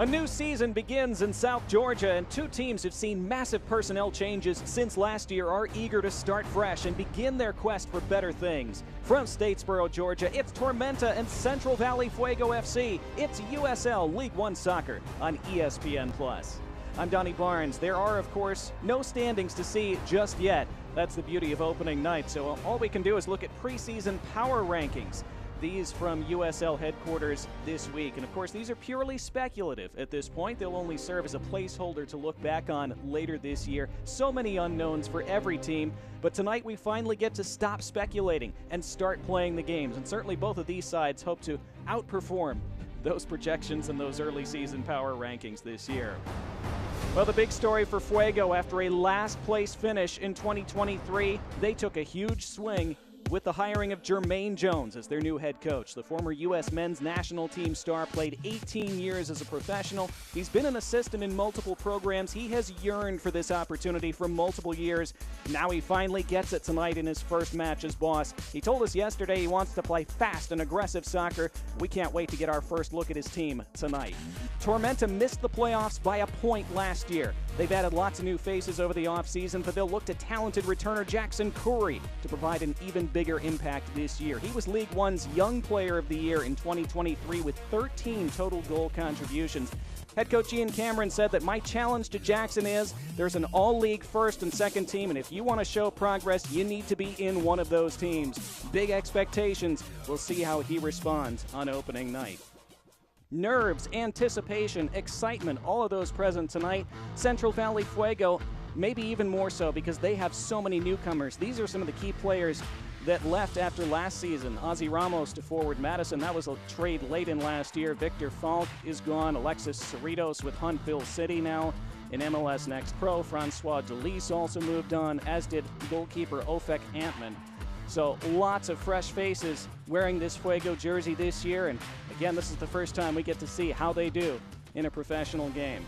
A new season begins in South Georgia, and two teams who've seen massive personnel changes since last year are eager to start fresh and begin their quest for better things. From Statesboro, Georgia, it's Tormenta and Central Valley Fuego FC. It's USL League One soccer on ESPN+. I'm Donnie Barnes. There are, of course, no standings to see just yet. That's the beauty of opening night, so all we can do is look at preseason power rankings. These from USL headquarters this week. And of course, these are purely speculative at this point. They'll only serve as a placeholder to look back on later this year. So many unknowns for every team. But tonight we finally get to stop speculating and start playing the games. And certainly both of these sides hope to outperform those projections and those early season power rankings this year. Well, the big story for Fuego after a last place finish in 2023, they took a huge swing with the hiring of Jermaine Jones as their new head coach. The former U.S. men's national team star played 18 years as a professional. He's been an assistant in multiple programs. He has yearned for this opportunity for multiple years. Now he finally gets it tonight in his first match as boss. He told us yesterday he wants to play fast and aggressive soccer. We can't wait to get our first look at his team tonight. Tormenta missed the playoffs by a point last year. They've added lots of new faces over the offseason, but they'll look to talented returner Jackson Curry to provide an even bigger impact this year. He was League One's Young Player of the Year in 2023 with 13 total goal contributions. Head coach Ian Cameron said that my challenge to Jackson is there's an all-league first and second team, and if you want to show progress, you need to be in one of those teams. Big expectations. We'll see how he responds on opening night. Nerves, anticipation, excitement, all of those present tonight. Central Valley Fuego, maybe even more so because they have so many newcomers. These are some of the key players that left after last season. Ozzy Ramos to forward Madison. That was a trade late in last year. Victor Falk is gone. Alexis Cerritos with Huntsville City now in MLS Next Pro. Francois Delis also moved on, as did goalkeeper Ofek Antman. So lots of fresh faces wearing this Fuego jersey this year, and again, this is the first time we get to see how they do in a professional game.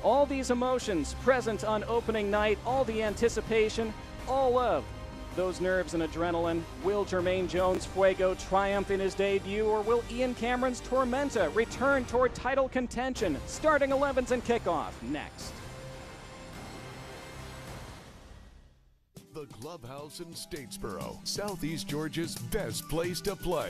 All these emotions present on opening night, all the anticipation, all of those nerves and adrenaline. Will Jermaine Jones' Fuego triumph in his debut, or will Ian Cameron's Tormenta return toward title contention? Starting 11s and kickoff next. The Clubhouse in Statesboro, Southeast Georgia's best place to play.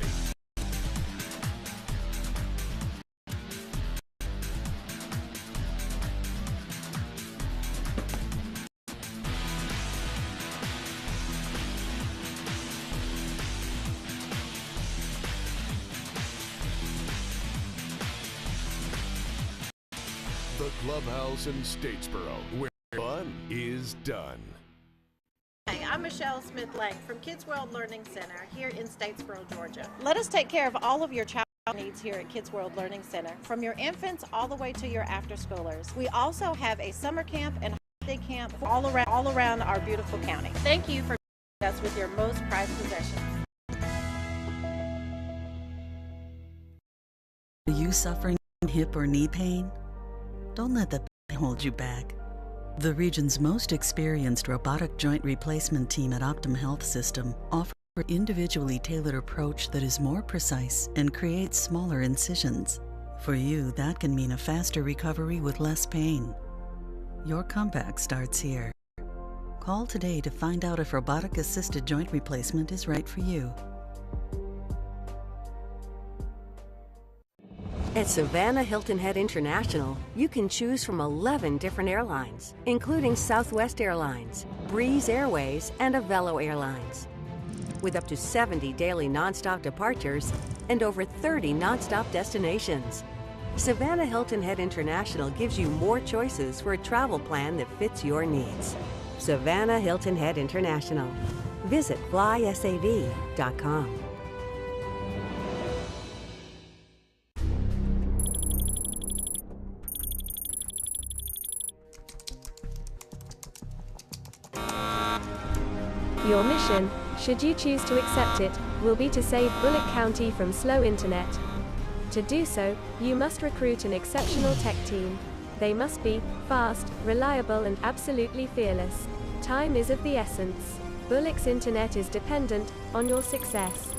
The Clubhouse in Statesboro, where fun is done. Hey, I'm Michelle Smith-Lang from Kids World Learning Center here in Statesboro, Georgia. Let us take care of all of your child needs here at Kids World Learning Center, from your infants all the way to your after-schoolers. We also have a summer camp and holiday camp all around our beautiful county. Thank you for joining us with your most prized possessions. Are you suffering hip or knee pain? Don't let the pain hold you back. The region's most experienced robotic joint replacement team at Optum Health System offers an individually tailored approach that is more precise and creates smaller incisions. For you, that can mean a faster recovery with less pain. Your comeback starts here. Call today to find out if robotic-assisted joint replacement is right for you. At Savannah Hilton Head International, you can choose from 11 different airlines, including Southwest Airlines, Breeze Airways, and Avelo Airlines. With up to 70 daily nonstop departures and over 30 nonstop destinations, Savannah Hilton Head International gives you more choices for a travel plan that fits your needs. Savannah Hilton Head International. Visit flysav.com. Your mission, should you choose to accept it, will be to save Bullock County from slow internet. To do so, you must recruit an exceptional tech team. They must be fast, reliable, and absolutely fearless. Time is of the essence. Bullock's internet is dependent on your success.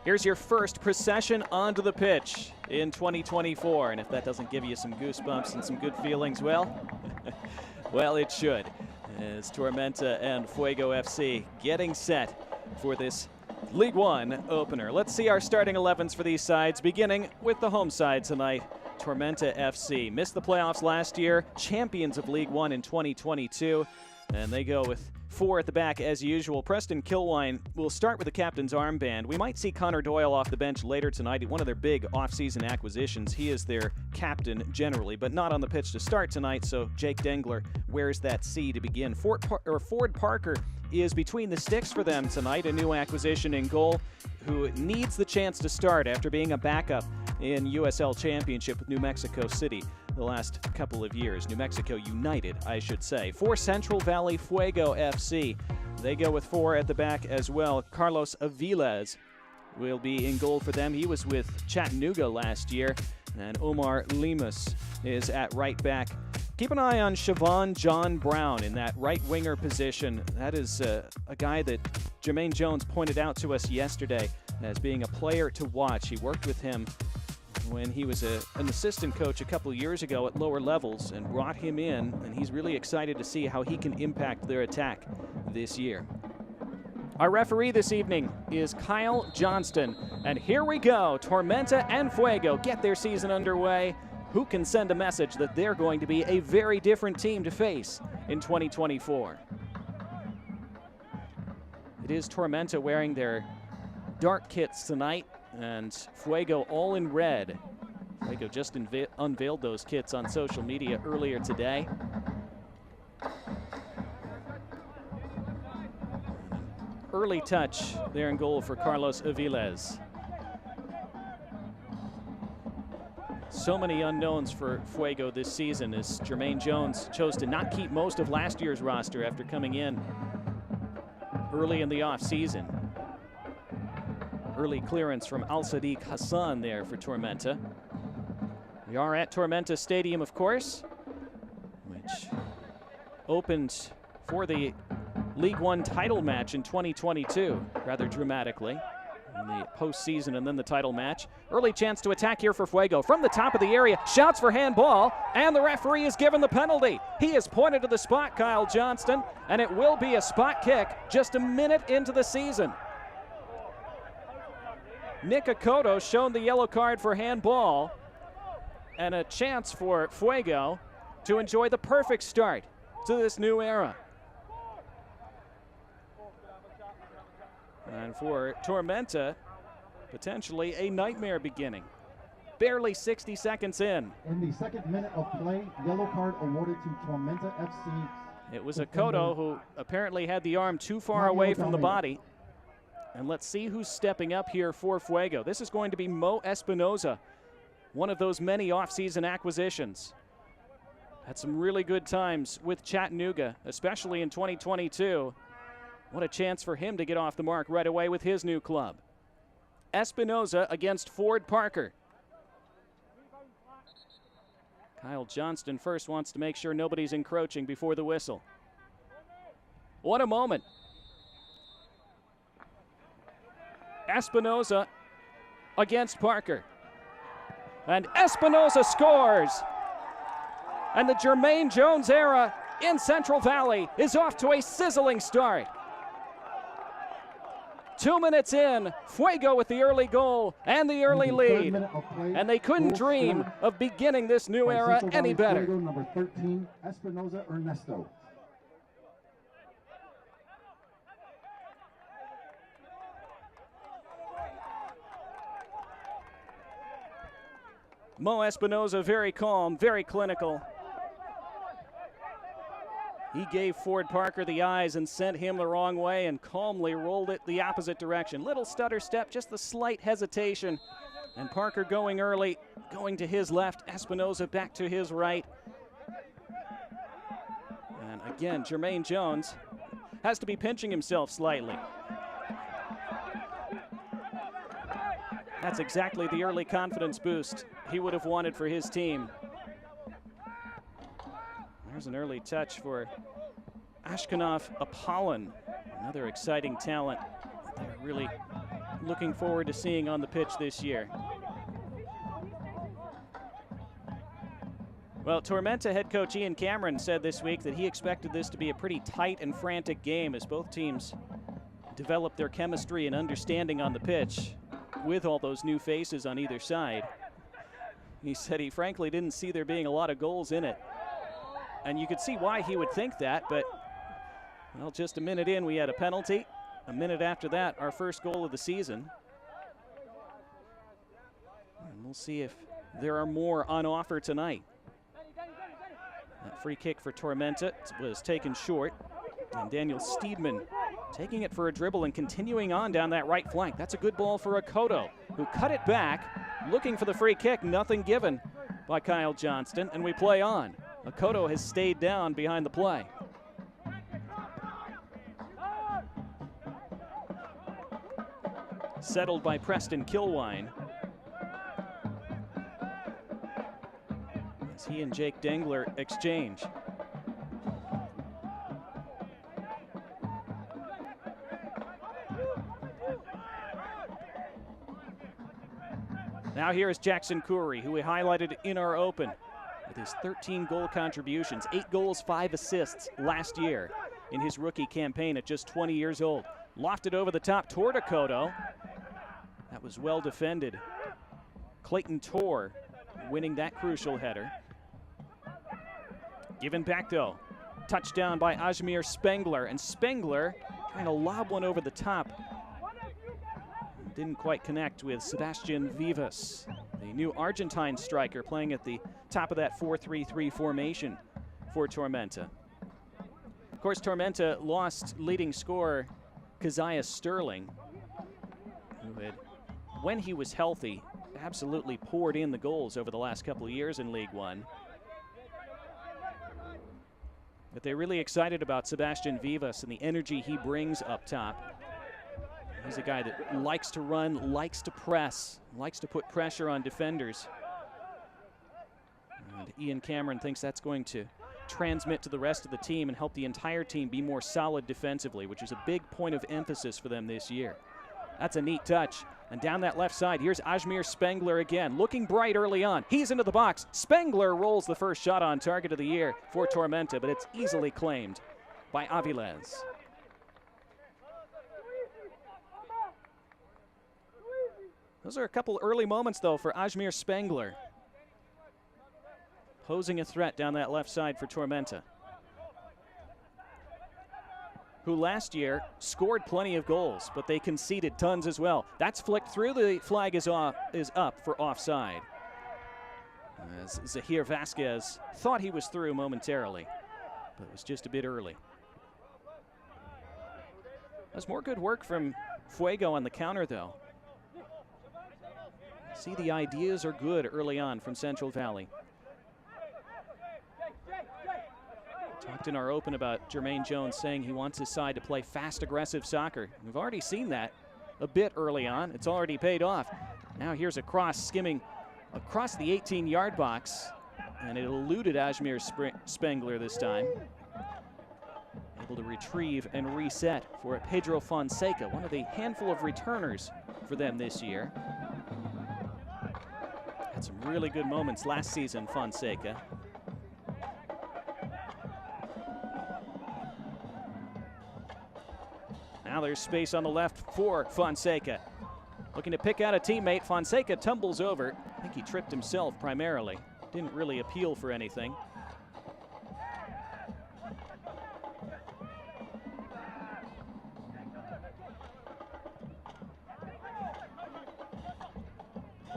Here's your first procession onto the pitch in 2024. And if that doesn't give you some goosebumps and some good feelings, well, well, it should. As Tormenta and Fuego FC getting set for this League One opener. Let's see our starting 11s for these sides, beginning with the home side tonight. Tormenta FC missed the playoffs last year, champions of League One in 2022, and they go with 4 at the back as usual. Preston Kilwine will start with the captain's armband. We might see Connor Doyle off the bench later tonight, one of their big off-season acquisitions. He is their captain generally, but not on the pitch to start tonight, so Jake Dengler wears that C to begin. Ford Parker is between the sticks for them tonight, a new acquisition in goal, who needs the chance to start after being a backup in USL Championship with New Mexico City the last couple of years. New Mexico United, I should say. For Central Valley Fuego FC, they go with 4 at the back as well. Carlos Aviles will be in goal for them. He was with Chattanooga last year. And Omar Lemus is at right back. Keep an eye on Siobhan John Brown in that right winger position. That is a guy that Jermaine Jones pointed out to us yesterday as being a player to watch. He worked with him when he was an assistant coach a couple years ago at lower levels and brought him in, and he's really excited to see how he can impact their attack this year. Our referee this evening is Kyle Johnston, and here we go. Tormenta and Fuego get their season underway. Who can send a message that they're going to be a very different team to face in 2024? It is Tormenta wearing their dark kits tonight, and Fuego all in red. Fuego just unveiled those kits on social media earlier today. Early touch there in goal for Carlos Aviles. So many unknowns for Fuego this season as Jermaine Jones chose to not keep most of last year's roster after coming in early in the offseason. Early clearance from Al-Sadiq Hassan there for Tormenta. We are at Tormenta Stadium, of course, which opened for the League One title match in 2022, rather dramatically, in the postseason and then the title match. Early chance to attack here for Fuego. From the top of the area, shouts for handball, and the referee is given the penalty. He has pointed to the spot, Kyle Johnston, and it will be a spot kick just a minute into the season. Nick Akoto shown the yellow card for handball, and a chance for Fuego to enjoy the perfect start to this new era. And for Tormenta, potentially a nightmare beginning. Barely 60 seconds in. In the second minute of play, yellow card awarded to Tormenta FC. It was Akoto who apparently had the arm too far away from the body. And let's see who's stepping up here for Fuego. This is going to be Mo Espinoza, one of those many off-season acquisitions. Had some really good times with Chattanooga, especially in 2022. What a chance for him to get off the mark right away with his new club. Espinoza against Ford Parker. Kyle Johnston first wants to make sure nobody's encroaching before the whistle. What a moment. Espinoza against Parker. And Espinoza scores. And the Jermaine Jones era in Central Valley is off to a sizzling start. 2 minutes in, Fuego with the early goal and the early lead. And they couldn't dream of beginning this new era any better. Number 13, Espinoza Ernesto. Mo Espinoza very calm, very clinical. He gave Ford Parker the eyes and sent him the wrong way and calmly rolled it the opposite direction. Little stutter step, just the slight hesitation. And Parker going early, going to his left, Espinoza back to his right. And again, Jermaine Jones has to be pinching himself slightly. That's exactly the early confidence boost he would have wanted for his team. There's an early touch for Ashkenov Apollon, another exciting talent. They're really looking forward to seeing on the pitch this year. Well, Tormenta head coach Ian Cameron said this week that he expected this to be a pretty tight and frantic game as both teams develop their chemistry and understanding on the pitch with all those new faces on either side. He said he frankly didn't see there being a lot of goals in it. And you could see why he would think that, but, well, just a minute in, we had a penalty. A minute after that, our first goal of the season. And we'll see if there are more on offer tonight. That free kick for Tormenta was taken short. And Daniel Steedman taking it for a dribble and continuing on down that right flank. That's a good ball for Akoto, who cut it back, looking for the free kick. Nothing given by Kyle Johnston, and we play on. Akoto has stayed down behind the play. Settled by Preston Kilwine. As he and Jake Dengler exchange. Now here is Jackson Coury, who we highlighted in our open with his 13 goal contributions, 8 goals, 5 assists last year in his rookie campaign at just 20 years old. Lofted over the top toward Akoto. That was well defended. Clayton Torr winning that crucial header. Given back though. Touchdown by Ajmir Spengler, and Spengler trying to lob one over the top. Didn't quite connect with Sebastian Vivas, the new Argentine striker playing at the top of that 4-3-3 formation for Tormenta. Of course, Tormenta lost leading scorer Keziah Sterling, who had, when he was healthy, absolutely poured in the goals over the last couple of years in League One. But they're really excited about Sebastian Vivas and the energy he brings up top. He's a guy that likes to run, likes to press, likes to put pressure on defenders. And Ian Cameron thinks that's going to transmit to the rest of the team and help the entire team be more solid defensively, which is a big point of emphasis for them this year. That's a neat touch. And down that left side, here's Ajmir Spengler again, looking bright early on. He's into the box. Spengler rolls the first shot on target of the year for Tormenta, but it's easily claimed by Aviles. Those are a couple early moments, though, for Ajmir Spengler, posing a threat down that left side for Tormenta, who last year scored plenty of goals, but they conceded tons as well. That's flicked through. The flag is up for offside, as Zahir Vasquez thought he was through momentarily, but it was just a bit early. There's more good work from Fuego on the counter, though. See, the ideas are good early on from Central Valley. Talked in our open about Jermaine Jones saying he wants his side to play fast, aggressive soccer. We've already seen that a bit early on. It's already paid off. Now here's a cross skimming across the 18-yard box, and it eluded Ajmir Spengler this time. Able to retrieve and reset for Pedro Fonseca, one of the handful of returners for them this year. Had some really good moments last season, Fonseca. Now there's space on the left for Fonseca. Looking to pick out a teammate. Fonseca tumbles over. I think he tripped himself primarily. Didn't really appeal for anything.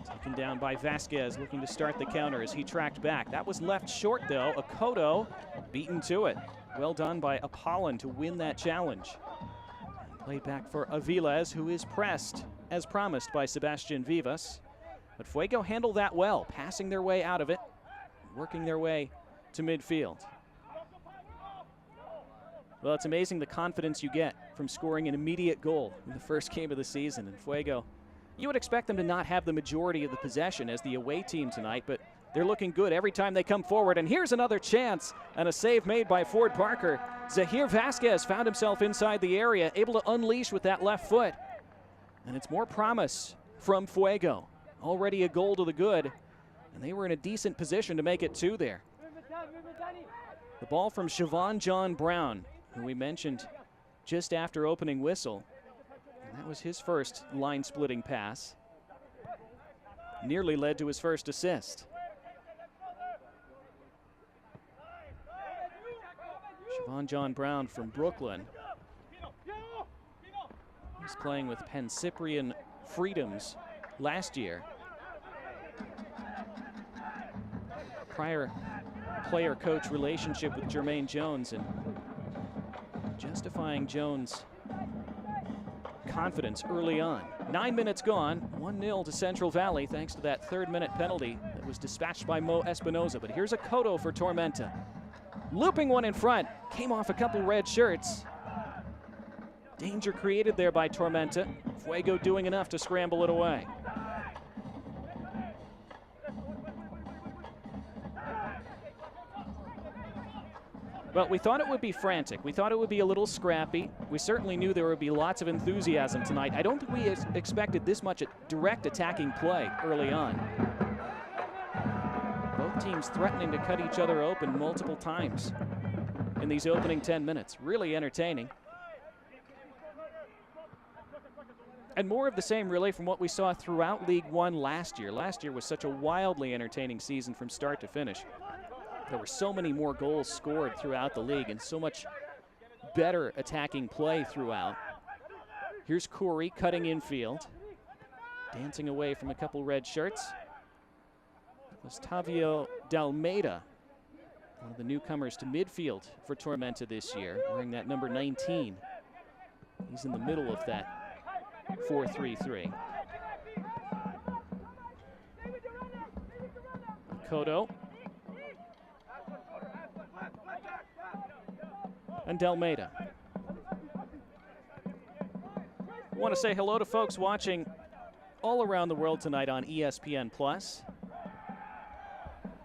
Taken down by Vasquez, looking to start the counter as he tracked back. That was left short, though. Akoto beaten to it. Well done by Apollon to win that challenge. Played back for Aviles, who is pressed, as promised, by Sebastian Vivas. But Fuego handled that well, passing their way out of it, working their way to midfield. Well, it's amazing the confidence you get from scoring an immediate goal in the first game of the season. And Fuego, you would expect them to not have the majority of the possession as the away team tonight, but they're looking good every time they come forward. And here's another chance, and a save made by Ford Parker. Zahir Vasquez found himself inside the area, able to unleash with that left foot. And it's more promise from Fuego. Already a goal to the good, and they were in a decent position to make it 2 there. The ball from Siobhan John Brown, who we mentioned just after opening whistle. And that was his first line-splitting pass. Nearly led to his first assist. Siobhan John Brown from Brooklyn. He's playing with Penn Cyprian Freedoms last year. Prior player-coach relationship with Jermaine Jones, and justifying Jones' confidence early on. 9 minutes gone, 1-0 to Central Valley thanks to that 3rd-minute penalty that was dispatched by Mo Espinoza. But here's a Cotto for Tormenta. Looping one in front, came off a couple red shirts. Danger created there by Tormenta. Fuego doing enough to scramble it away. Well, we thought it would be frantic. We thought it would be a little scrappy. We certainly knew there would be lots of enthusiasm tonight. I don't think we expected this much direct attacking play early on. Both teams threatening to cut each other open multiple times in these opening 10 minutes. Really entertaining. And more of the same, really, from what we saw throughout League One last year. Last year was such a wildly entertaining season from start to finish. There were so many more goals scored throughout the league and so much better attacking play throughout. Here's Corey cutting infield, dancing away from a couple red shirts. Gustavio Dalmeida, one of the newcomers to midfield for Tormenta this year, wearing that number 19. He's in the middle of that 4-3-3. Cotto. And Dalmeida. I want to say hello to folks watching all around the world tonight on ESPN+.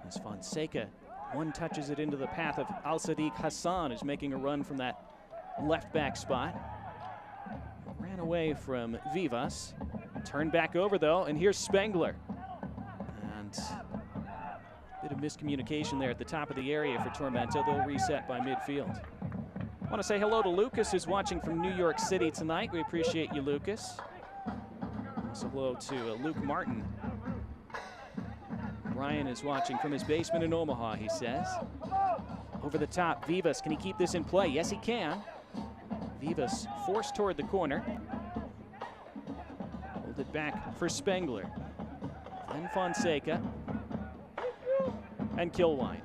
As Fonseca one-touches it into the path of Al-Sadiq Hassan, who's making a run from that left-back spot. Ran away from Vivas. Turned back over, though, and here's Spengler. And a bit of miscommunication there at the top of the area for Tormenta. They'll reset by midfield. I want to say hello to Lucas, who's watching from New York City tonight. We appreciate you, Lucas. Also hello to Luke Martin. Brian is watching from his basement in Omaha, he says. Over the top, Vivas, can he keep this in play? Yes, he can. Vivas forced toward the corner. Hold it back for Spengler. Then Fonseca. And Kilwine.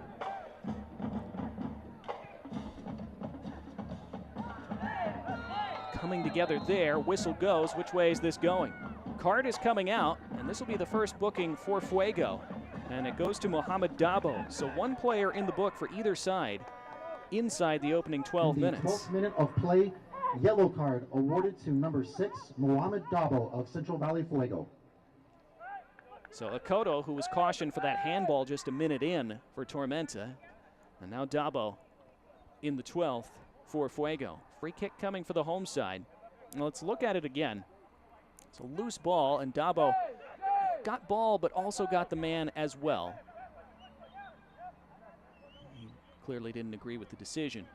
Coming together there, whistle goes. Which way is this going? Card is coming out, and this will be the first booking for Fuego. And it goes to Mohamed Dabo. So one player in the book for either side inside the opening 12 minutes. 12th minute of play, yellow card awarded to number 6, Mohamed Dabo of Central Valley Fuego. So Akoto, who was cautioned for that handball just a minute in for Tormenta. And now Dabo in the 12th for Fuego. Free kick coming for the home side. Now let's look at it again. It's a loose ball, and Dabo got ball, but also got the man as well. He clearly didn't agree with the decision.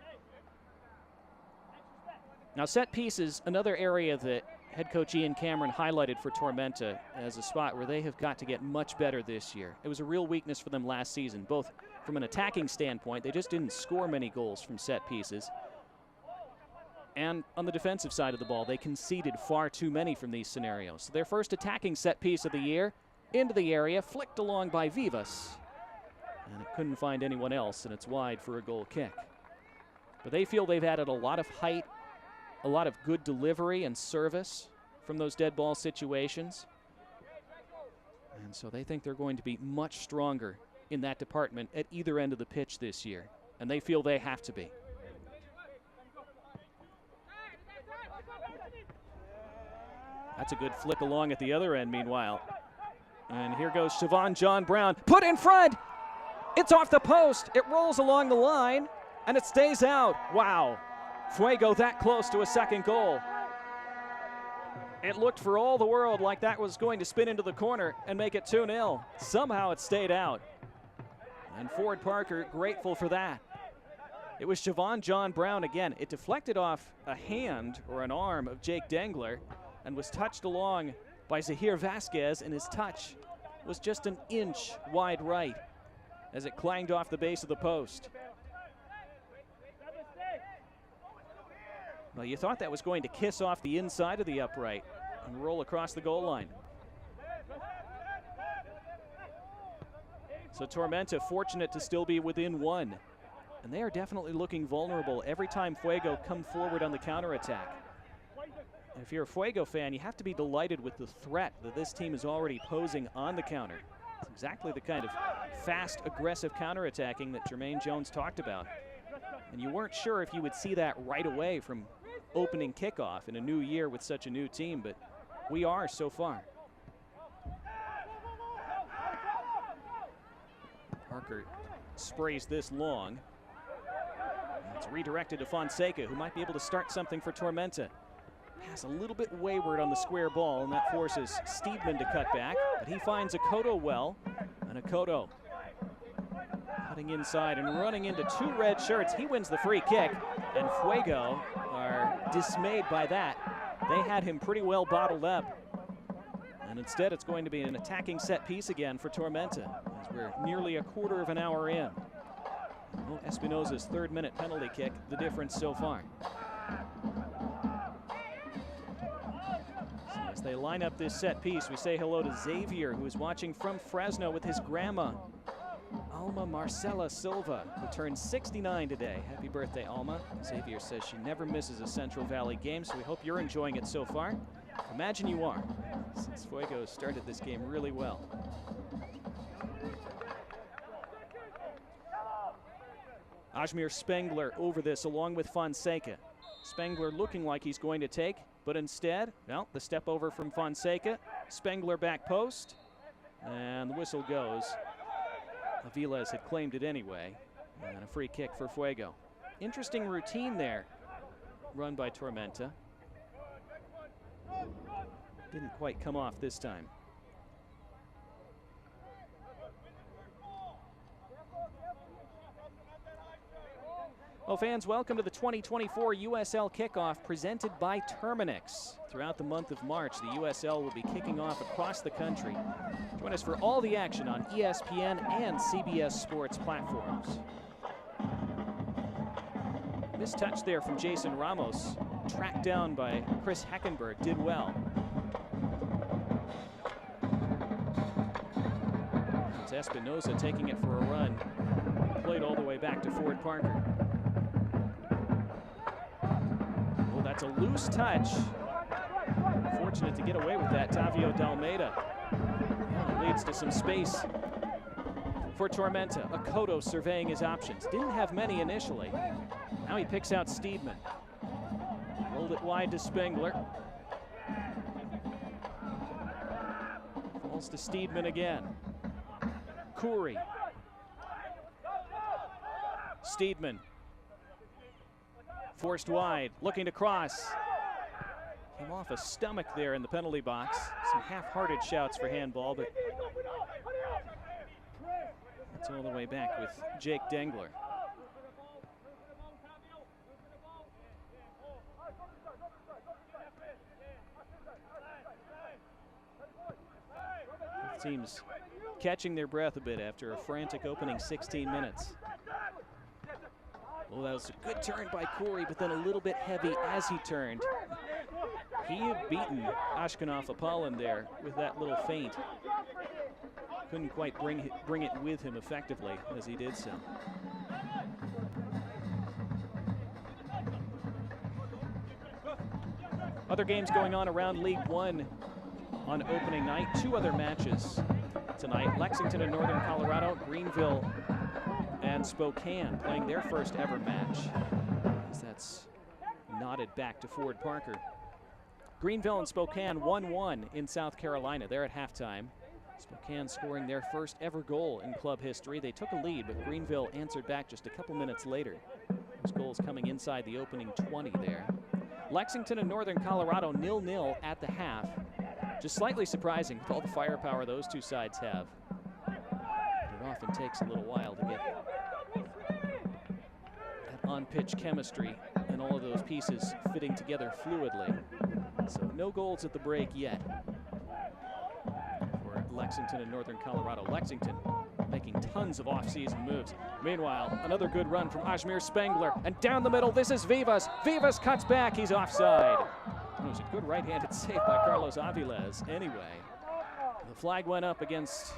Now set pieces, another area that head coach Ian Cameron highlighted for Tormenta as a spot where they have got to get much better this year. It was a real weakness for them last season, both from an attacking standpoint. They just didn't score many goals from set pieces. And on the defensive side of the ball, they conceded far too many from these scenarios. So their first attacking set piece of the year, into the area, flicked along by Vivas. And it couldn't find anyone else, and it's wide for a goal kick. But they feel they've added a lot of height, a lot of good delivery and service from those dead ball situations. And so they think they're going to be much stronger in that department at either end of the pitch this year. And they feel they have to be. That's a good flick along at the other end, meanwhile. And here goes Siobhan John Brown. Put in front! It's off the post. It rolls along the line, and it stays out. Wow. Fuego that close to a second goal. It looked for all the world like that was going to spin into the corner and make it 2-0. Somehow it stayed out. And Ford Parker grateful for that. It was Siobhan John Brown again. It deflected off a hand or an arm of Jake Dengler and was touched along by Zahir Vasquez, and his touch was just an inch wide right as it clanged off the base of the post. Well, you thought that was going to kiss off the inside of the upright and roll across the goal line. So Tormenta fortunate to still be within one. And they are definitely looking vulnerable every time Fuego come forward on the counterattack. If you're a Fuego fan, you have to be delighted with the threat that this team is already posing on the counter. It's exactly the kind of fast, aggressive counterattacking that Jermaine Jones talked about. And you weren't sure if you would see that right away from opening kickoff in a new year with such a new team, but we are so far. Parker sprays this long. It's redirected to Fonseca, who might be able to start something for Tormenta. Pass a little bit wayward on the square ball, and that forces Steedman to cut back, but he finds Akoto well, and Akoto cutting inside and running into two red shirts. He wins the free kick, and Fuego are dismayed by that. They had him pretty well bottled up, and instead it's going to be an attacking set piece again for Tormenta, as we're nearly a quarter of an hour in. Well, Espinoza's third-minute penalty kick, the difference so far. So as they line up this set piece, we say hello to Xavier, who is watching from Fresno with his grandma, Alma Marcela Silva, who turned 69 today. Happy birthday, Alma. Xavier says she never misses a Central Valley game, so we hope you're enjoying it so far. Imagine you are, since Fuego started this game really well. Ajmir Spengler over this along with Fonseca. Spengler looking like he's going to take, but instead, well, the step over from Fonseca. Spengler back post, and the whistle goes. Aviles had claimed it anyway, and a free kick for Fuego. Interesting routine there, run by Tormenta. Didn't quite come off this time. Well, fans, welcome to the 2024 USL Kickoff presented by Terminix. Throughout the month of March, the USL will be kicking off across the country. Join us for all the action on ESPN and CBS Sports platforms. Missed touch there from Jason Ramos, tracked down by Chris Heckenberg, did well. It's Espinoza taking it for a run, played all the way back to Ford Parker. That's a loose touch. Fortunate to get away with that, Tavio Dalmeida. Well, it leads to some space for Tormenta. Akoto surveying his options. Didn't have many initially. Now he picks out Steedman. Rolled it wide to Spengler. Falls to Steedman again. Khoury. Steedman. Forced wide, looking to cross. Came off a stomach there in the penalty box. Some half-hearted shouts for handball, but it's all the way back with Jake Dengler. Both teams catching their breath a bit after a frantic opening 16 minutes. Well, that was a good turn by Khoury, but then a little bit heavy as he turned. He had beaten Ashkenov Apollon there with that little feint. Couldn't quite bring it with him effectively as he did so. Other games going on around League One on opening night. Two other matches tonight. Lexington and Northern Colorado, Greenville and Spokane playing their first ever match, as that's nodded back to Ford Parker. Greenville and Spokane 1-1 in South Carolina. They're at halftime. Spokane scoring their first ever goal in club history. They took a lead, but Greenville answered back just a couple minutes later. Those goals coming inside the opening 20 there. Lexington and Northern Colorado 0-0 at the half. Just slightly surprising with all the firepower those two sides have. It often takes a little while to get that on-pitch chemistry and all of those pieces fitting together fluidly. So no goals at the break yet for Lexington and Northern Colorado. Lexington making tons of off-season moves. Meanwhile, another good run from Ajmir Spengler, and down the middle, this is Vivas. Vivas cuts back, he's offside. It was a good right-handed save by Carlos Aviles. Anyway, the flag went up against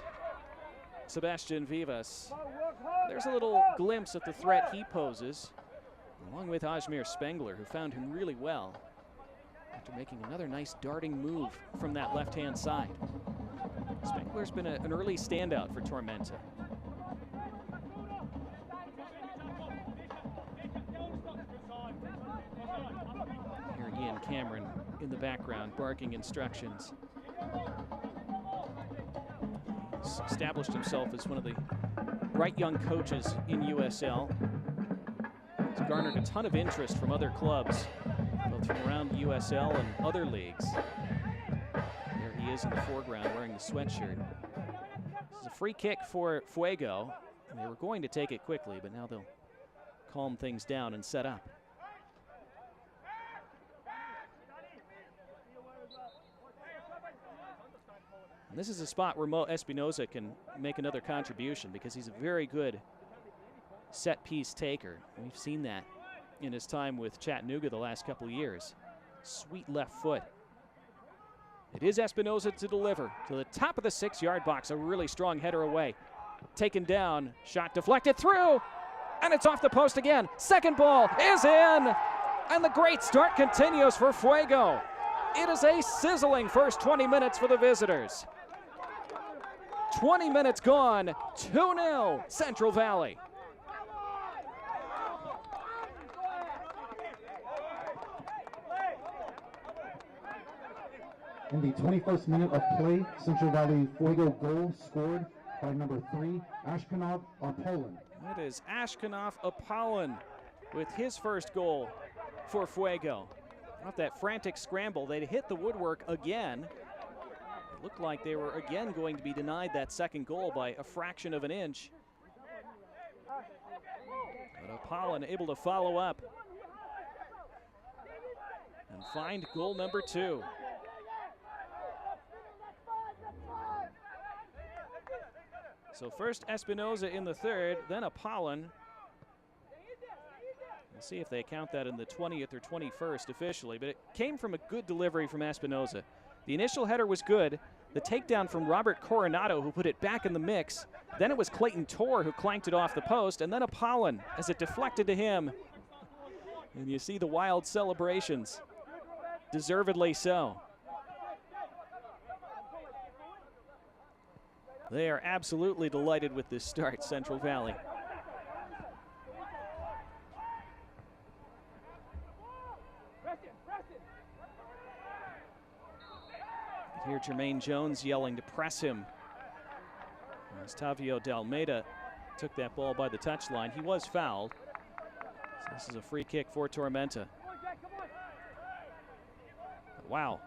Sebastian Vivas. There's a little glimpse at the threat he poses, along with Ajmir Spengler, who found him really well after making another nice darting move from that left-hand side. Spengler's been an early standout for Tormenta. Here Ian Cameron in the background barking instructions. He's established himself as one of the bright young coaches in USL. He's garnered a ton of interest from other clubs, both from around USL and other leagues. He is in the foreground wearing the sweatshirt. This is a free kick for Fuego, and they were going to take it quickly, but now they'll calm things down and set up. And this is a spot where Mo Espinoza can make another contribution because he's a very good set-piece taker. We've seen that in his time with Chattanooga the last couple of years. Sweet left foot. It is Espinoza to deliver to the top of the 6-yard box. A really strong header away. Taken down, shot deflected through, and it's off the post again. Second ball is in, and the great start continues for Fuego. It is a sizzling first 20 minutes for the visitors. 20 minutes gone, 2-0 Central Valley. In the 21st minute of play, Central Valley Fuego goal scored by number 3, Ashkanov Apollon. That is Ashkanov Apollon with his first goal for Fuego. Off that frantic scramble, they'd hit the woodwork again. It looked like they were again going to be denied that second goal by a fraction of an inch. But Apollon able to follow up and find goal number 2. So first Espinoza in the third, then Apollon. We'll see if they count that in the 20th or 21st officially, but it came from a good delivery from Espinoza. The initial header was good. The takedown from Robert Coronado, who put it back in the mix. Then it was Clayton Torr who clanked it off the post, and then Apollon as it deflected to him. And you see the wild celebrations. Deservedly so. They are absolutely delighted with this start, Central Valley. You hear Jermaine Jones yelling to press him. As Tavio D'Almeida took that ball by the touchline, he was fouled. So this is a free kick for Tormenta. Wow.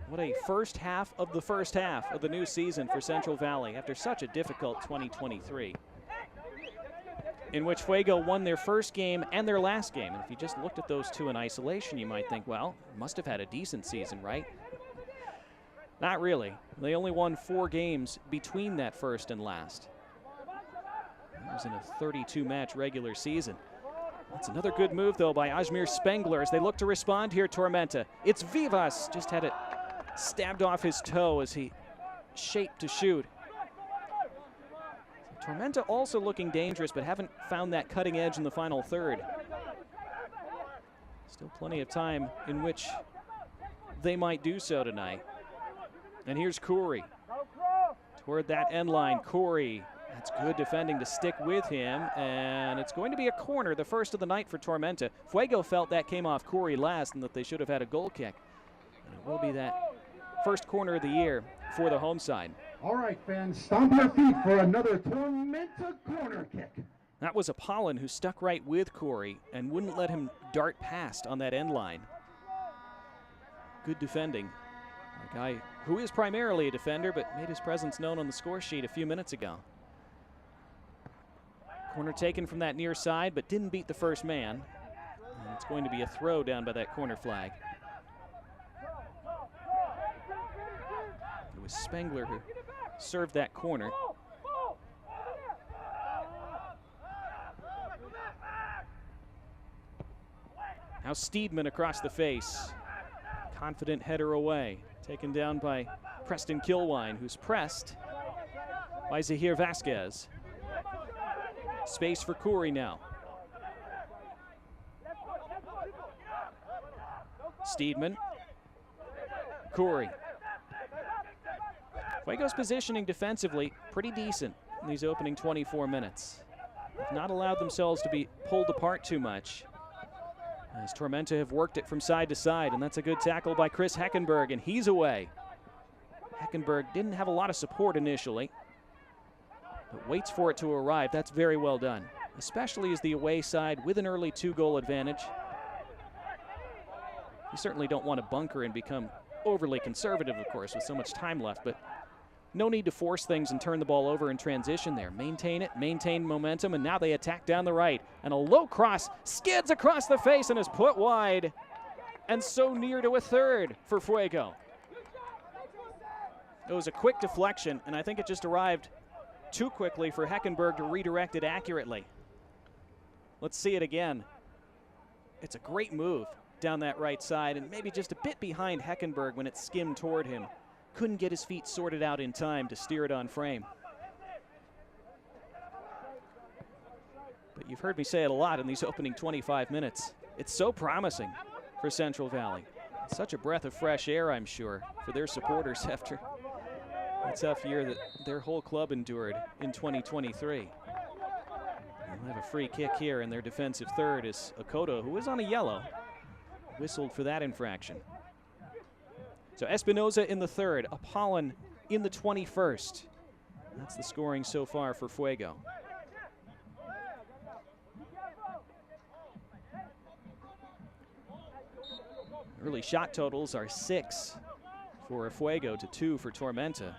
What a first half of the new season for Central Valley after such a difficult 2023, in which Fuego won their first game and their last game. And if you just looked at those two in isolation, you might think, well, must have had a decent season, right? Not really. They only won 4 games between that first and last. That was in a 32-match regular season. That's another good move, though, by Ajmir Spengler as they look to respond here, Tormenta. It's Vivas, just had it stabbed off his toe as he shaped to shoot. Tormenta also looking dangerous, but haven't found that cutting edge in the final third. Still plenty of time in which they might do so tonight. And here's Corey. Toward that end line, Corey. That's good defending to stick with him, and it's going to be a corner, the first of the night for Tormenta. Fuego felt that came off Corey last and that they should have had a goal kick. And it will be that first corner of the year for the home side. All right, fans, stomp your feet for another Tormenta corner kick. That was Apollon who stuck right with Corey and wouldn't let him dart past on that end line. Good defending. A guy who is primarily a defender but made his presence known on the score sheet a few minutes ago. Corner taken from that near side but didn't beat the first man. And it's going to be a throw down by that corner flag. It was Spengler who served that corner. Now Steedman across the face. Confident header away. Taken down by Preston Kilwine, who's pressed by Zahir Vasquez. Space for Corey now. Steedman. Corey. Fuego's positioning defensively pretty decent in these opening 24 minutes. They've not allowed themselves to be pulled apart too much, as Tormenta have worked it from side to side, and that's a good tackle by Chris Heckenberg, and he's away. Heckenberg didn't have a lot of support initially, but waits for it to arrive. That's very well done, especially as the away side with an early 2-goal advantage. You certainly don't want to bunker and become overly conservative, of course, with so much time left, but no need to force things and turn the ball over in transition there. Maintain it, maintain momentum, and now they attack down the right. And a low cross skids across the face and is put wide, and so near to a third for Fuego. It was a quick deflection, and I think it just arrived too quickly for Heckenberg to redirect it accurately. Let's see it again. It's a great move down that right side, and maybe just a bit behind Heckenberg when it skimmed toward him. Couldn't get his feet sorted out in time to steer it on frame. But you've heard me say it a lot in these opening 25 minutes. It's so promising for Central Valley. Such a breath of fresh air, I'm sure, for their supporters after a tough year that their whole club endured in 2023. They'll have a free kick here, and their defensive third is Akoto, who is on a yellow. Whistled for that infraction. So Espinoza in the third, Apollon in the 21st. That's the scoring so far for Fuego. Early shot totals are 6 for Fuego to 2 for Tormenta.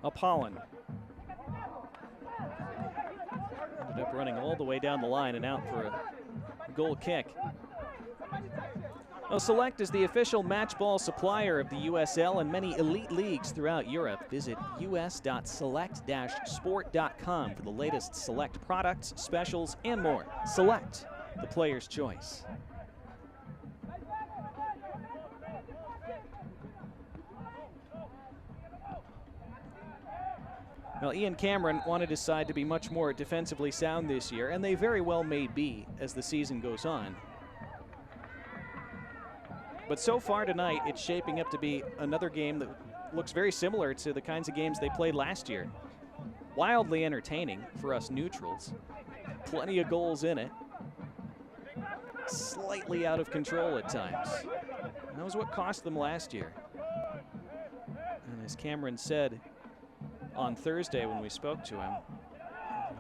Apollon ended up running all the way down the line and out for a goal kick. Now, Select is the official match ball supplier of the USL and many elite leagues throughout Europe. Visit us.select-sport.com for the latest Select products, specials, and more. Select, the player's choice. Well, Ian Cameron wanted his side to be much more defensively sound this year, and they very well may be as the season goes on. But so far tonight, it's shaping up to be another game that looks very similar to the kinds of games they played last year. Wildly entertaining for us neutrals. Plenty of goals in it. Slightly out of control at times. And that was what cost them last year. And as Cameron said on Thursday when we spoke to him,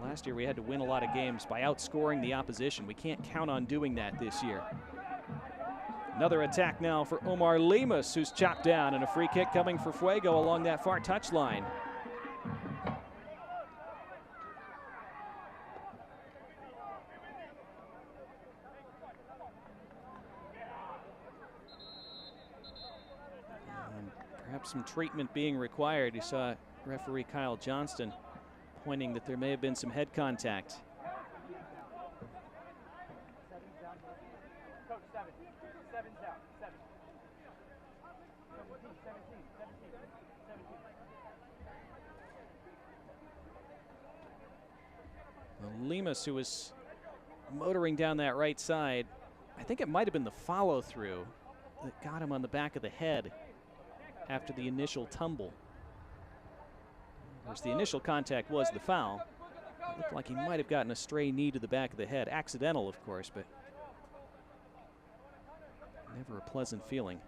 last year we had to win a lot of games by outscoring the opposition. We can't count on doing that this year. Another attack now for Omar Lemus, who's chopped down, and a free kick coming for Fuego along that far touchline. Perhaps some treatment being required. You saw referee Kyle Johnston pointing that there may have been some head contact. Lemus, who was motoring down that right side, I think it might have been the follow-through that got him on the back of the head after the initial tumble. Of course, the initial contact was the foul. Looked like he might have gotten a stray knee to the back of the head. Accidental, of course, but never a pleasant feeling.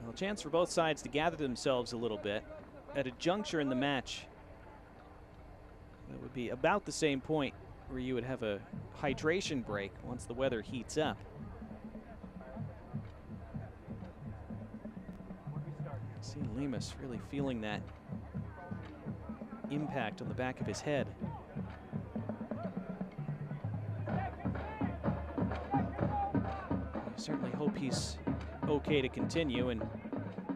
Well, a chance for both sides to gather themselves a little bit at a juncture in the match that would be about the same point where you would have a hydration break once the weather heats up. See Lemus really feeling that impact on the back of his head. You certainly hope he's okay to continue, and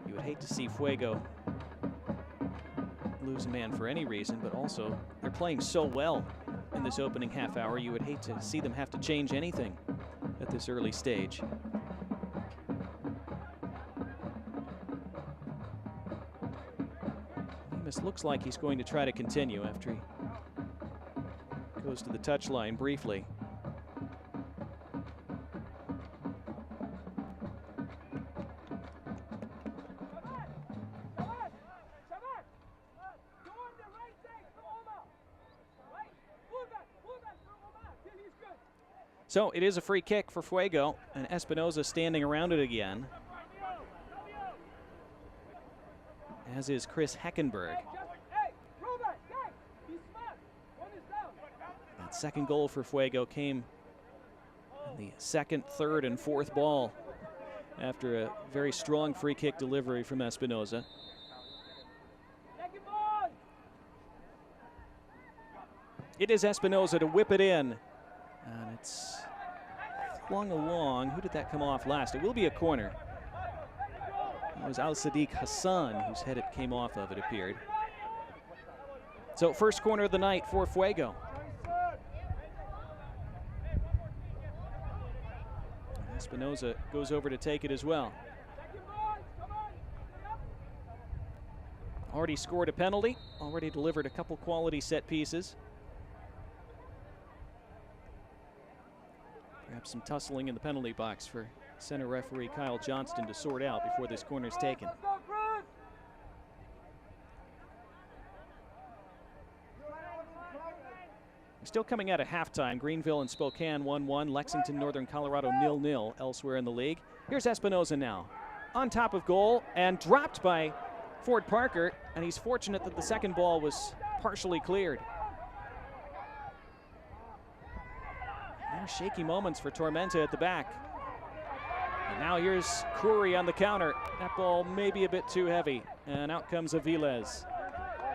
you would hate to see Fuego lose a man for any reason, but also they're playing so well in this opening half hour, you would hate to see them have to change anything at this early stage. Lemus looks like he's going to try to continue after he goes to the touchline briefly. So it is a free kick for Fuego, and Espinoza standing around it again, as is Chris Heckenberg. That second goal for Fuego came in the second, third, and fourth ball after a very strong free kick delivery from Espinoza. It is Espinoza to whip it in. And it's flung along. Who did that come off last? It will be a corner. It was Al-Sadiq Hassan whose head it came off of, it appeared. So first corner of the night for Fuego. Espinoza goes over to take it as well. Already scored a penalty, already delivered a couple quality set pieces. Perhaps some tussling in the penalty box for center referee Kyle Johnston to sort out before this corner is taken. We're still coming out of halftime. Greenville and Spokane 1-1. Lexington, Northern Colorado 0-0 elsewhere in the league. Here's Espinoza now. On top of goal and dropped by Ford Parker, and he's fortunate that the second ball was partially cleared. Shaky moments for Tormenta at the back. And now here's Khoury on the counter. That ball may be a bit too heavy. And out comes Aviles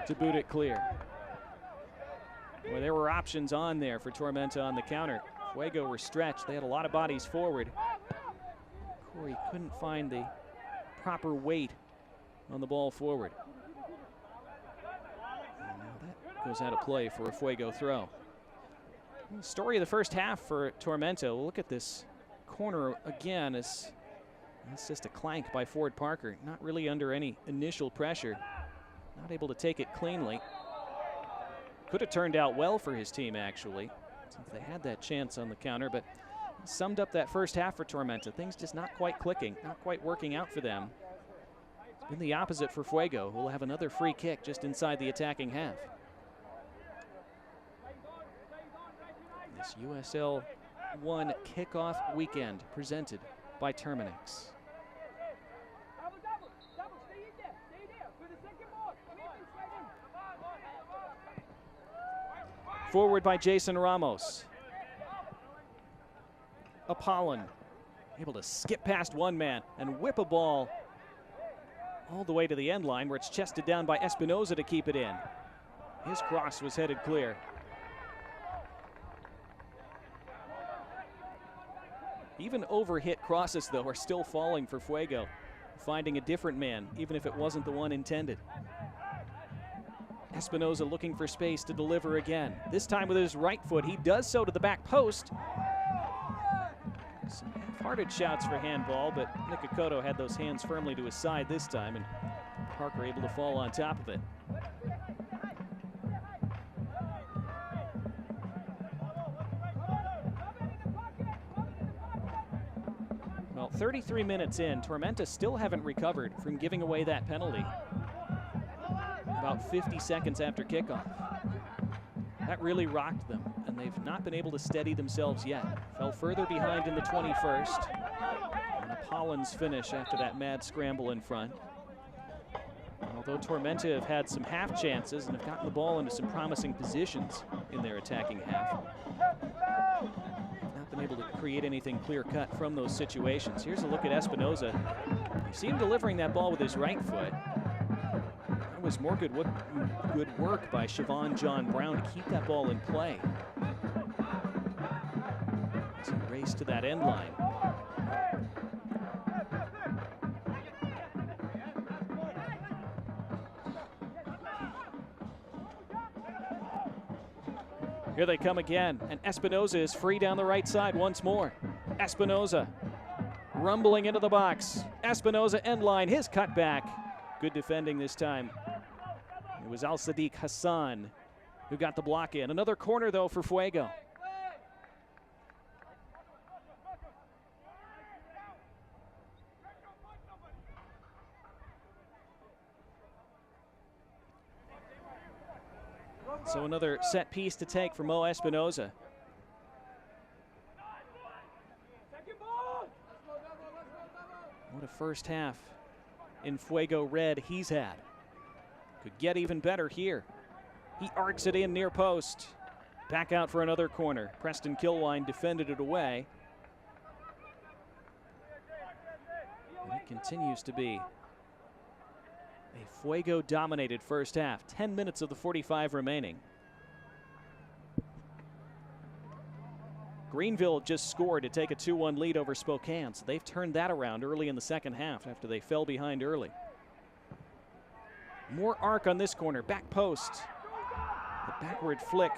to boot it clear. Well, there were options on there for Tormenta on the counter. Fuego were stretched. They had a lot of bodies forward. Khoury couldn't find the proper weight on the ball forward. And now that goes out of play for a Fuego throw. Story of the first half for Tormenta. We'll look at this corner again. It's just a clank by Ford Parker. Not really under any initial pressure. Not able to take it cleanly. Could have turned out well for his team, actually, since they had that chance on the counter, but summed up that first half for Tormenta. Things just not quite clicking, not quite working out for them. It's been the opposite for Fuego, who will have another free kick just inside the attacking half. This USL 1 kickoff weekend presented by Terminix. Forward by Jason Ramos. Apollon able to skip past one man and whip a ball all the way to the end line, where it's chested down by Espinoza to keep it in. His cross was headed clear. Even overhit crosses, though, are still falling for Fuego, finding a different man, even if it wasn't the one intended. Espinoza looking for space to deliver again. This time with his right foot. He does so to the back post. Some half-hearted shouts for handball, but Nikakoto had those hands firmly to his side this time, and Parker able to fall on top of it. 33 minutes in, Tormenta still haven't recovered from giving away that penalty about 50 seconds after kickoff. That really rocked them, and they've not been able to steady themselves yet. Fell further behind in the 21st. And a Pollins finish after that mad scramble in front. Although Tormenta have had some half chances and have gotten the ball into some promising positions in their attacking half, not been able to create anything clear-cut from those situations. Here's a look at Espinoza. You see him delivering that ball with his right foot. That was more good work by Siobhan John Brown to keep that ball in play. As he raced to that end line. Here they come again, and Espinoza is free down the right side once more. Espinoza rumbling into the box. Espinoza end line, his cutback. Good defending this time. It was Al-Sadiq Hassan who got the block in. Another corner though for Fuego. So another set piece to take for Mo Espinoza. What a first half in Fuego red he's had. Could get even better here. He arcs it in near post. Back out for another corner. Preston Kilwine defended it away. And it continues to be a Fuego-dominated first half. 10 minutes of the 45 remaining. Greenville just scored to take a 2-1 lead over Spokane, so they've turned that around early in the second half after they fell behind early. More arc on this corner, back post. The backward flick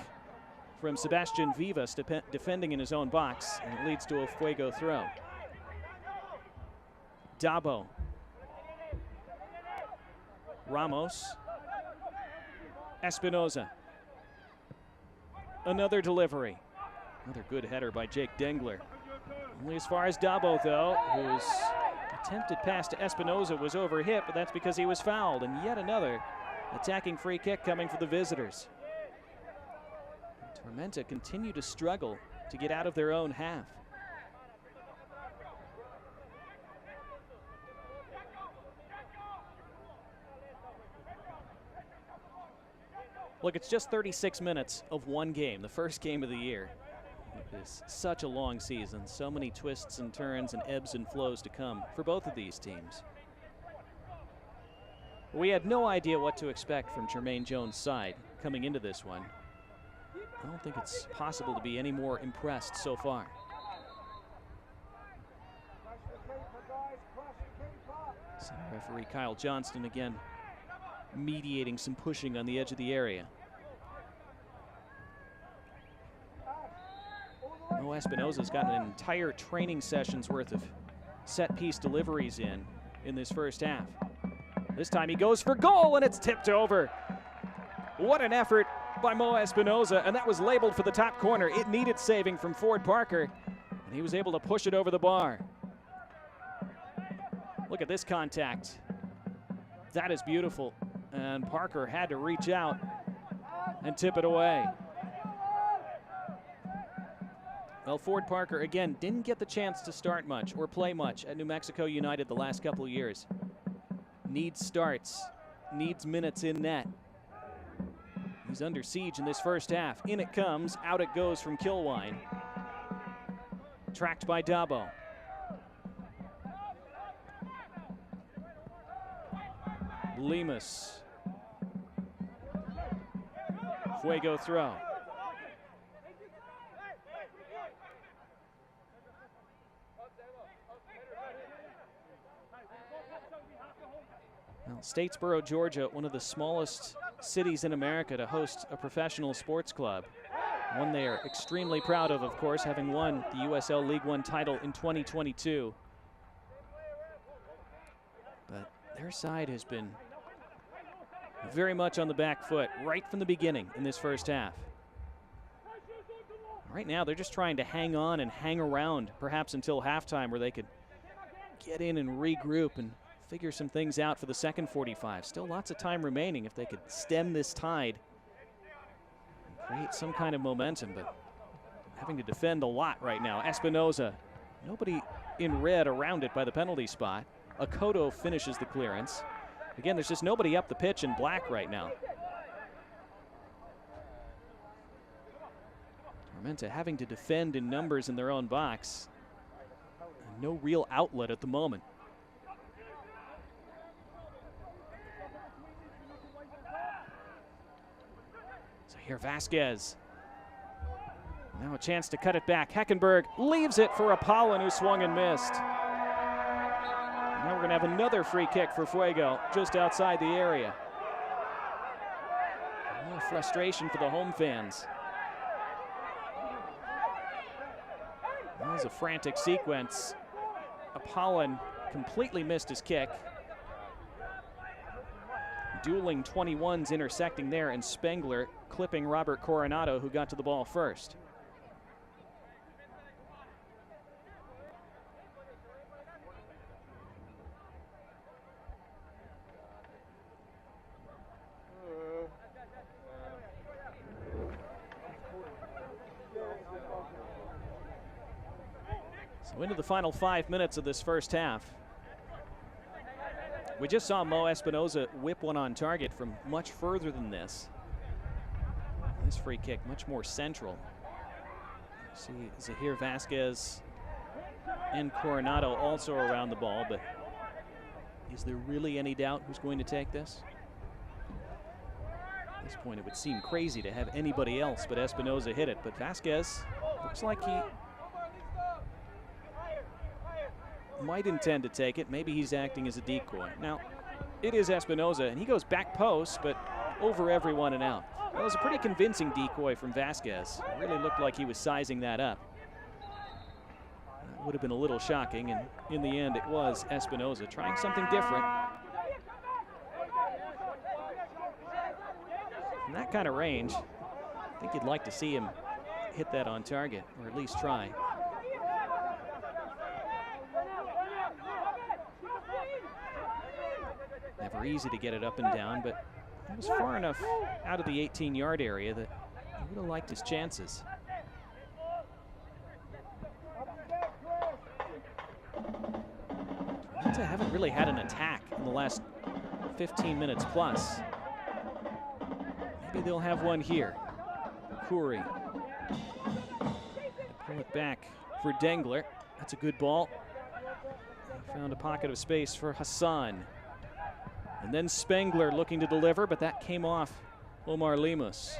from Sebastian Vivas defending in his own box, and it leads to a Fuego throw. Dabo. Ramos. Espinoza. Another delivery. Another good header by Jake Dengler. Only as far as Dabo, though, whose attempted pass to Espinoza was overhit, but that's because he was fouled. And yet another attacking free kick coming for the visitors. Tormenta continue to struggle to get out of their own half. Look, it's just 36 minutes of one game, the first game of the year. It is such a long season, so many twists and turns and ebbs and flows to come for both of these teams. We had no idea what to expect from Jermaine Jones' side coming into this one. I don't think it's possible to be any more impressed so far. Center referee Kyle Johnston again mediating some pushing on the edge of the area. Mo Espinoza's gotten an entire training session's worth of set-piece deliveries in this first half. This time he goes for goal, and it's tipped over. What an effort by Mo Espinoza, and that was labeled for the top corner. It needed saving from Ford Parker, and he was able to push it over the bar. Look at this contact. That is beautiful, and Parker had to reach out and tip it away. Well, Ford Parker, again, didn't get the chance to start much or play much at New Mexico United the last couple of years. Needs starts, needs minutes in net. He's under siege in this first half. In it comes, out it goes from Kilwine. Tracked by Dabo. Lemus. Fuego throw. Well, Statesboro, Georgia, one of the smallest cities in America to host a professional sports club. One they are extremely proud of course, having won the USL League One title in 2022. But their side has been very much on the back foot right from the beginning in this first half. Right now, they're just trying to hang on and hang around, perhaps until halftime, where they could get in and regroup and figure some things out for the second 45. Still lots of time remaining if they could stem this tide and create some kind of momentum, but having to defend a lot right now. Espinoza, nobody in red around it by the penalty spot. Akoto finishes the clearance. Again, there's just nobody up the pitch in black right now. Tormenta having to defend in numbers in their own box. And no real outlet at the moment. So here Vasquez. Now a chance to cut it back. Heckenberg leaves it for Apollon, who swung and missed. Now we're going to have another free kick for Fuego just outside the area. More frustration for the home fans. That was a frantic sequence. Apollon completely missed his kick. Dueling 21s intersecting there, and Spengler clipping Robert Coronado, who got to the ball first. So into the final 5 minutes of this first half. We just saw Mo Espinoza whip one on target from much further than this. This free kick much more central. See Zahir Vasquez and Coronado also around the ball, but is there really any doubt who's going to take this? At this point, it would seem crazy to have anybody else but Espinoza hit it, but Vasquez looks like he might intend to take it. Maybe he's acting as a decoy. Now, it is Espinoza, and he goes back post, but over everyone and out. That was a pretty convincing decoy from Vasquez. It really looked like he was sizing that up. That would have been a little shocking, and in the end, it was Espinoza trying something different. From that kind of range, I think you'd like to see him hit that on target, or at least try. Never easy to get it up and down, but it was far enough out of the 18-yard area that he would have liked his chances. Tormenta haven't really had an attack in the last 15 minutes plus. Maybe they'll have one here. Khoury. Pull it back for Dengler. That's a good ball. He found a pocket of space for Hassan. And then Spengler looking to deliver, but that came off Omar Lemus.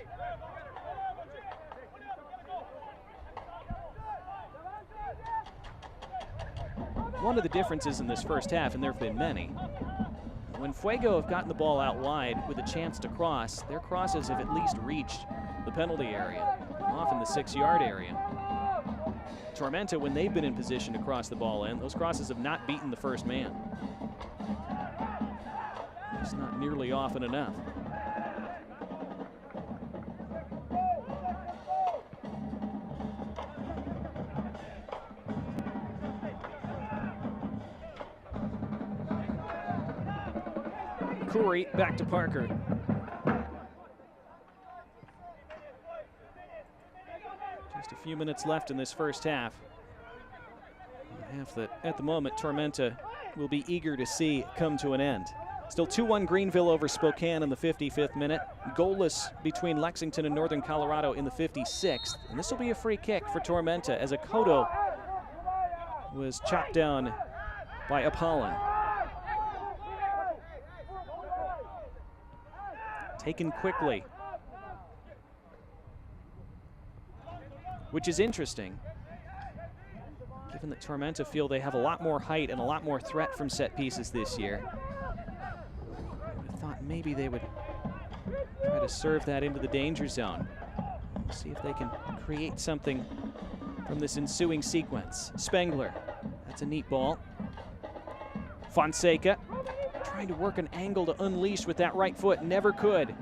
One of the differences in this first half, and there have been many, when Fuego have gotten the ball out wide with a chance to cross, their crosses have at least reached the penalty area, often the 6-yard area. Tormenta, when they've been in position to cross the ball in, those crosses have not beaten the first man. It's not nearly often enough. Khoury back to Parker. Just a few minutes left in this first half. A half that, at the moment, Tormenta will be eager to see come to an end. Still 2-1 Greenville over Spokane in the 55th minute. Goalless between Lexington and Northern Colorado in the 56th. And this will be a free kick for Tormenta as Akoto was chopped down by Apollon. Taken quickly. Which is interesting, given that Tormenta feel they have a lot more height and a lot more threat from set pieces this year. Thought maybe they would try to serve that into the danger zone. See if they can create something from this ensuing sequence. Spengler, that's a neat ball. Fonseca trying to work an angle to unleash with that right foot, never could.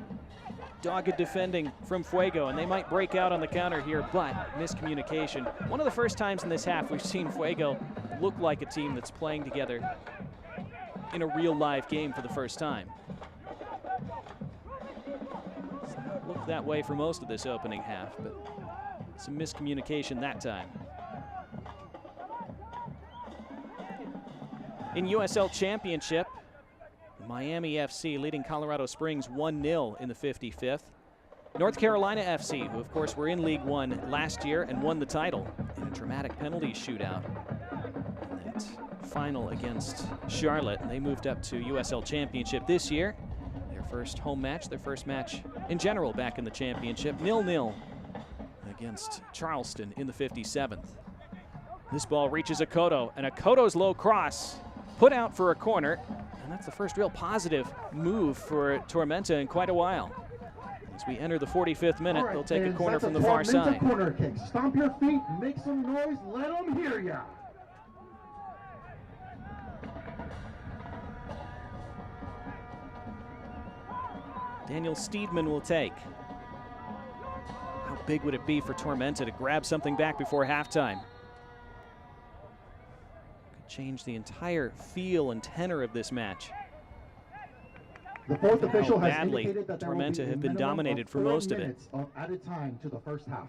Dogged defending from Fuego, and they might break out on the counter here, but miscommunication. One of the first times in this half we've seen Fuego look like a team that's playing together in a real live game for the first time. It looked that way for most of this opening half, but some miscommunication that time. In USL Championship, Miami FC leading Colorado Springs 1-0 in the 55th. North Carolina FC, who of course were in League One last year and won the title in a dramatic penalty shootout. And that final against Charlotte, and they moved up to USL Championship this year. Their first home match, their first match in general back in the championship, 0-0 against Charleston in the 57th. This ball reaches Akoto, and Akoto's low cross put out for a corner, and that's the first real positive move for Tormenta in quite a while. As we enter the 45th minute, they'll take a corner from the far side. Corner kick. Stomp your feet, make some noise, let them hear ya. Daniel Steedman will take. How big would it be for Tormenta to grab something back before halftime? Could change the entire feel and tenor of this match. The fourth official has badly indicated that Tormenta have been dominated for most of it. Of added time to the first half.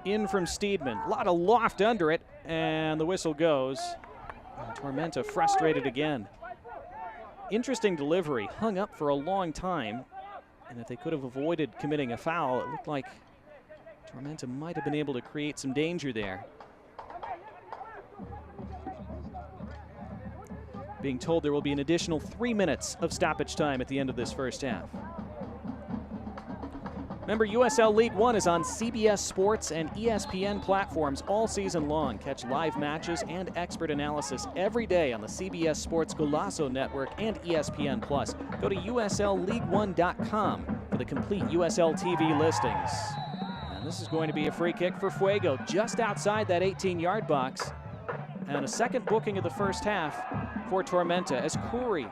In from Steedman, a lot of loft under it, and the whistle goes. And Tormenta frustrated again. Interesting delivery, hung up for a long time, and if they could have avoided committing a foul, it looked like Tormenta might have been able to create some danger there. Being told there will be an additional 3 minutes of stoppage time at the end of this first half. Remember, USL League One is on CBS Sports and ESPN platforms all season long. Catch live matches and expert analysis every day on the CBS Sports Golazo Network and ESPN+. Go to USLLeague1.com for the complete USL TV listings. And this is going to be a free kick for Fuego just outside that 18-yard box. And a second booking of the first half for Tormenta as Khoury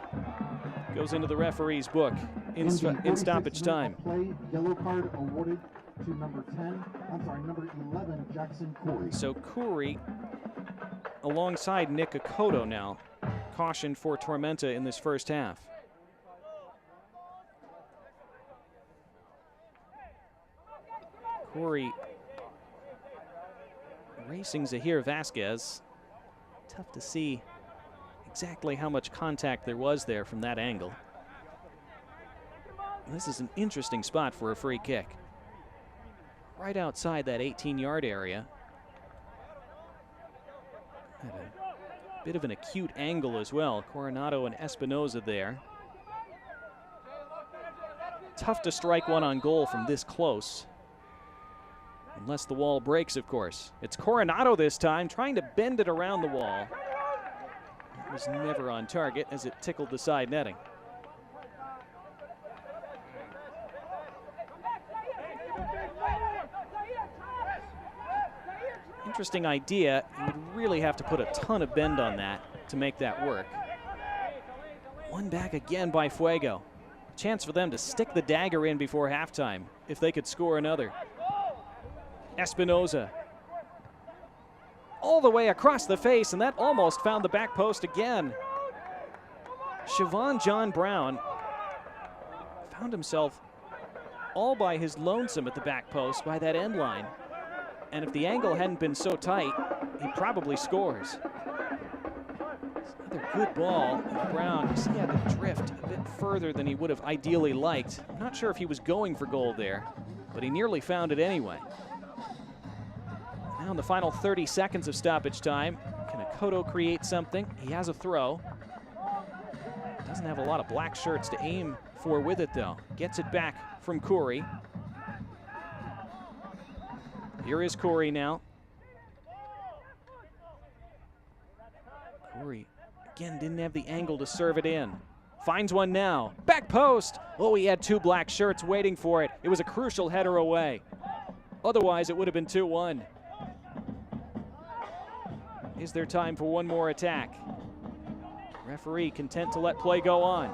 goes into the referee's book in stoppage time. Play, yellow card awarded to number 11, Jackson Khoury. So Khoury, alongside Nick Akoto now, cautioned for Tormenta in this first half. Khoury racing Zahir Vasquez. Tough to see exactly how much contact there was there from that angle. This is an interesting spot for a free kick. Right outside that 18-yard area. Had a bit of an acute angle as well. Coronado and Espinoza there. Tough to strike one on goal from this close. Unless the wall breaks, of course. It's Coronado this time, trying to bend it around the wall. It was never on target as it tickled the side netting. Interesting idea. You would really have to put a ton of bend on that to make that work. One back again by Fuego. Chance for them to stick the dagger in before halftime if they could score another. Espinoza all the way across the face, and that almost found the back post again. Siobhan John Brown found himself all by his lonesome at the back post by that end line. And if the angle hadn't been so tight, he probably scores. It's another good ball. Brown, you see, had to drift a bit further than he would have ideally liked. I'm not sure if he was going for goal there, but he nearly found it anyway. Now in the final 30 seconds of stoppage time, can Akoto create something? He has a throw. Doesn't have a lot of black shirts to aim for with it, though. Gets it back from Khoury. Here is Khoury now. Khoury, again, didn't have the angle to serve it in. Finds one now. Back post! Oh, he had two black shirts waiting for it. It was a crucial header away. Otherwise, it would have been 2-1. Is there time for one more attack? Referee content to let play go on.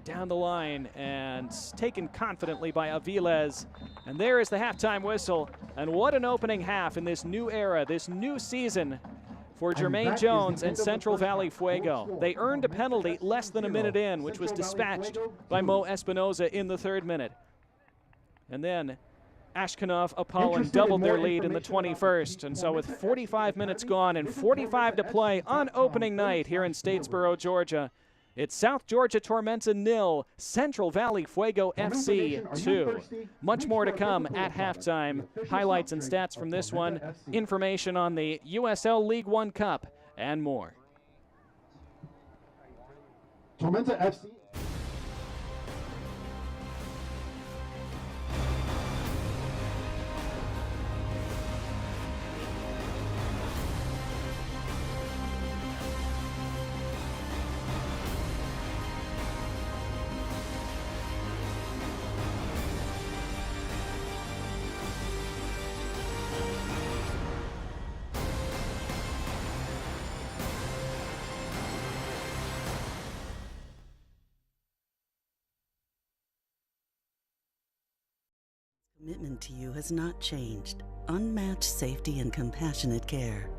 down the line and taken confidently by Aviles. And there is the halftime whistle. And what an opening half in this new era, this new season for Jermaine Jones and Central Valley Fuego. They earned a penalty less than a minute in, which was dispatched by Mo Espinoza in the 3rd minute. And then Ashkenov Apollon doubled their lead in the 21st. And so with 45 minutes gone and 45 to play on opening night here in Statesboro, Georgia, it's South Georgia Tormenta 0, Central Valley Fuego FC 2. Much more to come at halftime. Highlights and stats from this one, information on the USL League One Cup, and more. Tormenta FC. Commitment to you has not changed. Unmatched safety and compassionate care.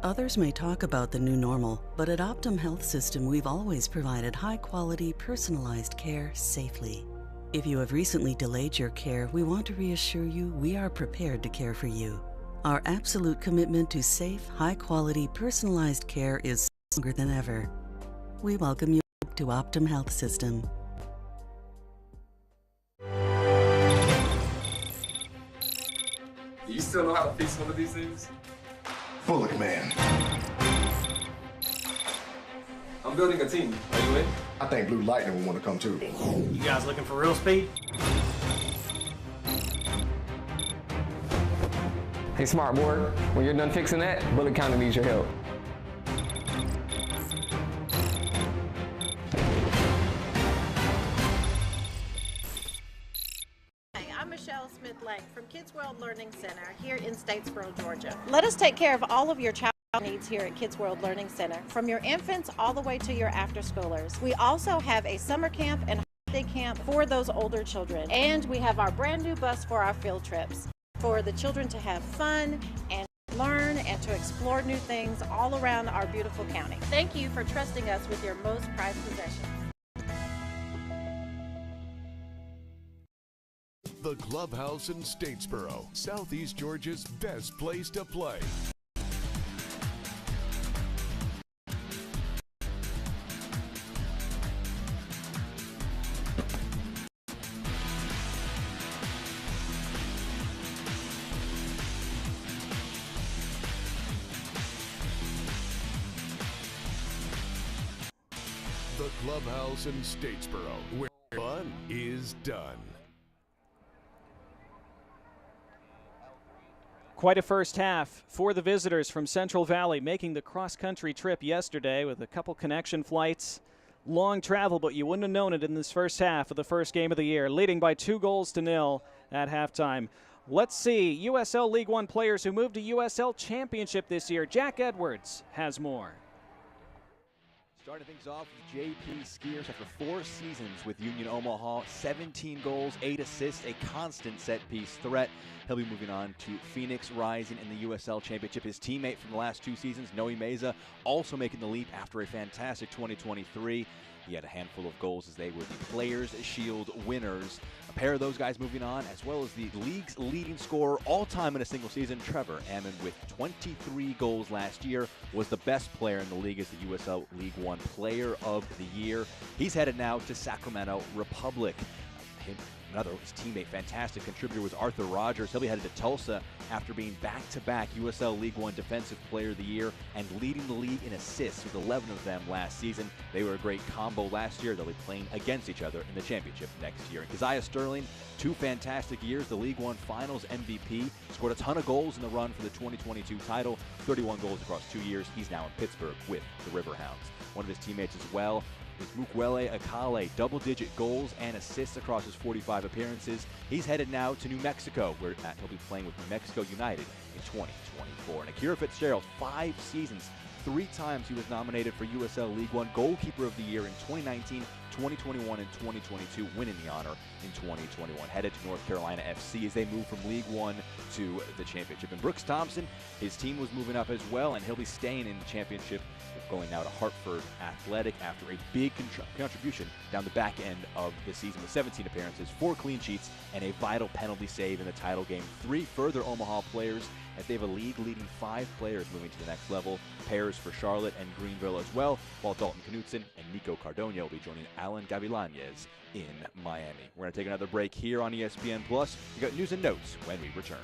Others may talk about the new normal, but at Optum Health System, we've always provided high-quality, personalized care safely. If you have recently delayed your care, we want to reassure you we are prepared to care for you. Our absolute commitment to safe, high-quality, personalized care is stronger than ever. We welcome you to Optum Health System. Do you still know how to fix one of these things? Bullock man. I'm building a team. Are you in? I think Blue Lightning will want to come too. You guys looking for real speed? Hey, smart boy, when you're done fixing that, Bullock County needs your help. From Kids World Learning Center here in Statesboro, Georgia. Let us take care of all of your child needs here at Kids World Learning Center, from your infants all the way to your after-schoolers. We also have a summer camp and holiday camp for those older children. And we have our brand new bus for our field trips, for the children to have fun and learn and to explore new things all around our beautiful county. Thank you for trusting us with your most prized possession. The Clubhouse in Statesboro, Southeast Georgia's best place to play. The Clubhouse in Statesboro, where fun is done. Quite a first half for the visitors from Central Valley, making the cross-country trip yesterday with a couple connection flights. Long travel, but you wouldn't have known it in this first half of the first game of the year, leading by 2-0 at halftime. Let's see, USL League One players who moved to USL Championship this year. Jack Edwards has more. Starting things off with JP Skiers after 4 seasons with Union Omaha, 17 goals, 8 assists, a constant set-piece threat. He'll be moving on to Phoenix Rising in the USL Championship. His teammate from the last 2 seasons, Noe Meza, also making the leap after a fantastic 2023. He had a handful of goals as they were the Players' Shield winners. A pair of those guys moving on, as well as the league's leading scorer all-time in a single season, Trevor Ammon, with 23 goals last year, was the best player in the league as the USL League One Player of the Year. He's headed now to Sacramento Republic. Another his teammate, fantastic contributor, was Arthur Rogers. He'll be headed to Tulsa after being back-to-back USL League One Defensive Player of the Year and leading the league in assists with 11 of them last season. They were a great combo last year. They'll be playing against each other in the championship next year. And Keziah Sterling, 2 fantastic years, the League One Finals MVP, scored a ton of goals in the run for the 2022 title, 31 goals across 2 years. He's now in Pittsburgh with the Riverhounds. One of his teammates as well is Mukwele Akale, double-digit goals and assists across his 45 appearances. He's headed now to New Mexico, where he'll be playing with New Mexico United in 2024. And Akira Fitzgerald, 5 seasons, 3 times he was nominated for USL League One Goalkeeper of the Year in 2019, 2021 and 2022, winning the honor in 2021. Headed to North Carolina FC as they move from League One to the championship. And Brooks Thompson, his team was moving up as well, and he'll be staying in the championship, going now to Hartford Athletic after a big contribution down the back end of the season with 17 appearances, 4 clean sheets, and a vital penalty save in the title game. 3 further Omaha players, as they have a league-leading 5 players moving to the next level. Pairs for Charlotte and Greenville as well, while Dalton Knutson and Nico Cardona will be joining Alan Gavilanes in Miami. We're going to take another break here on ESPN+. We got news and notes when we return.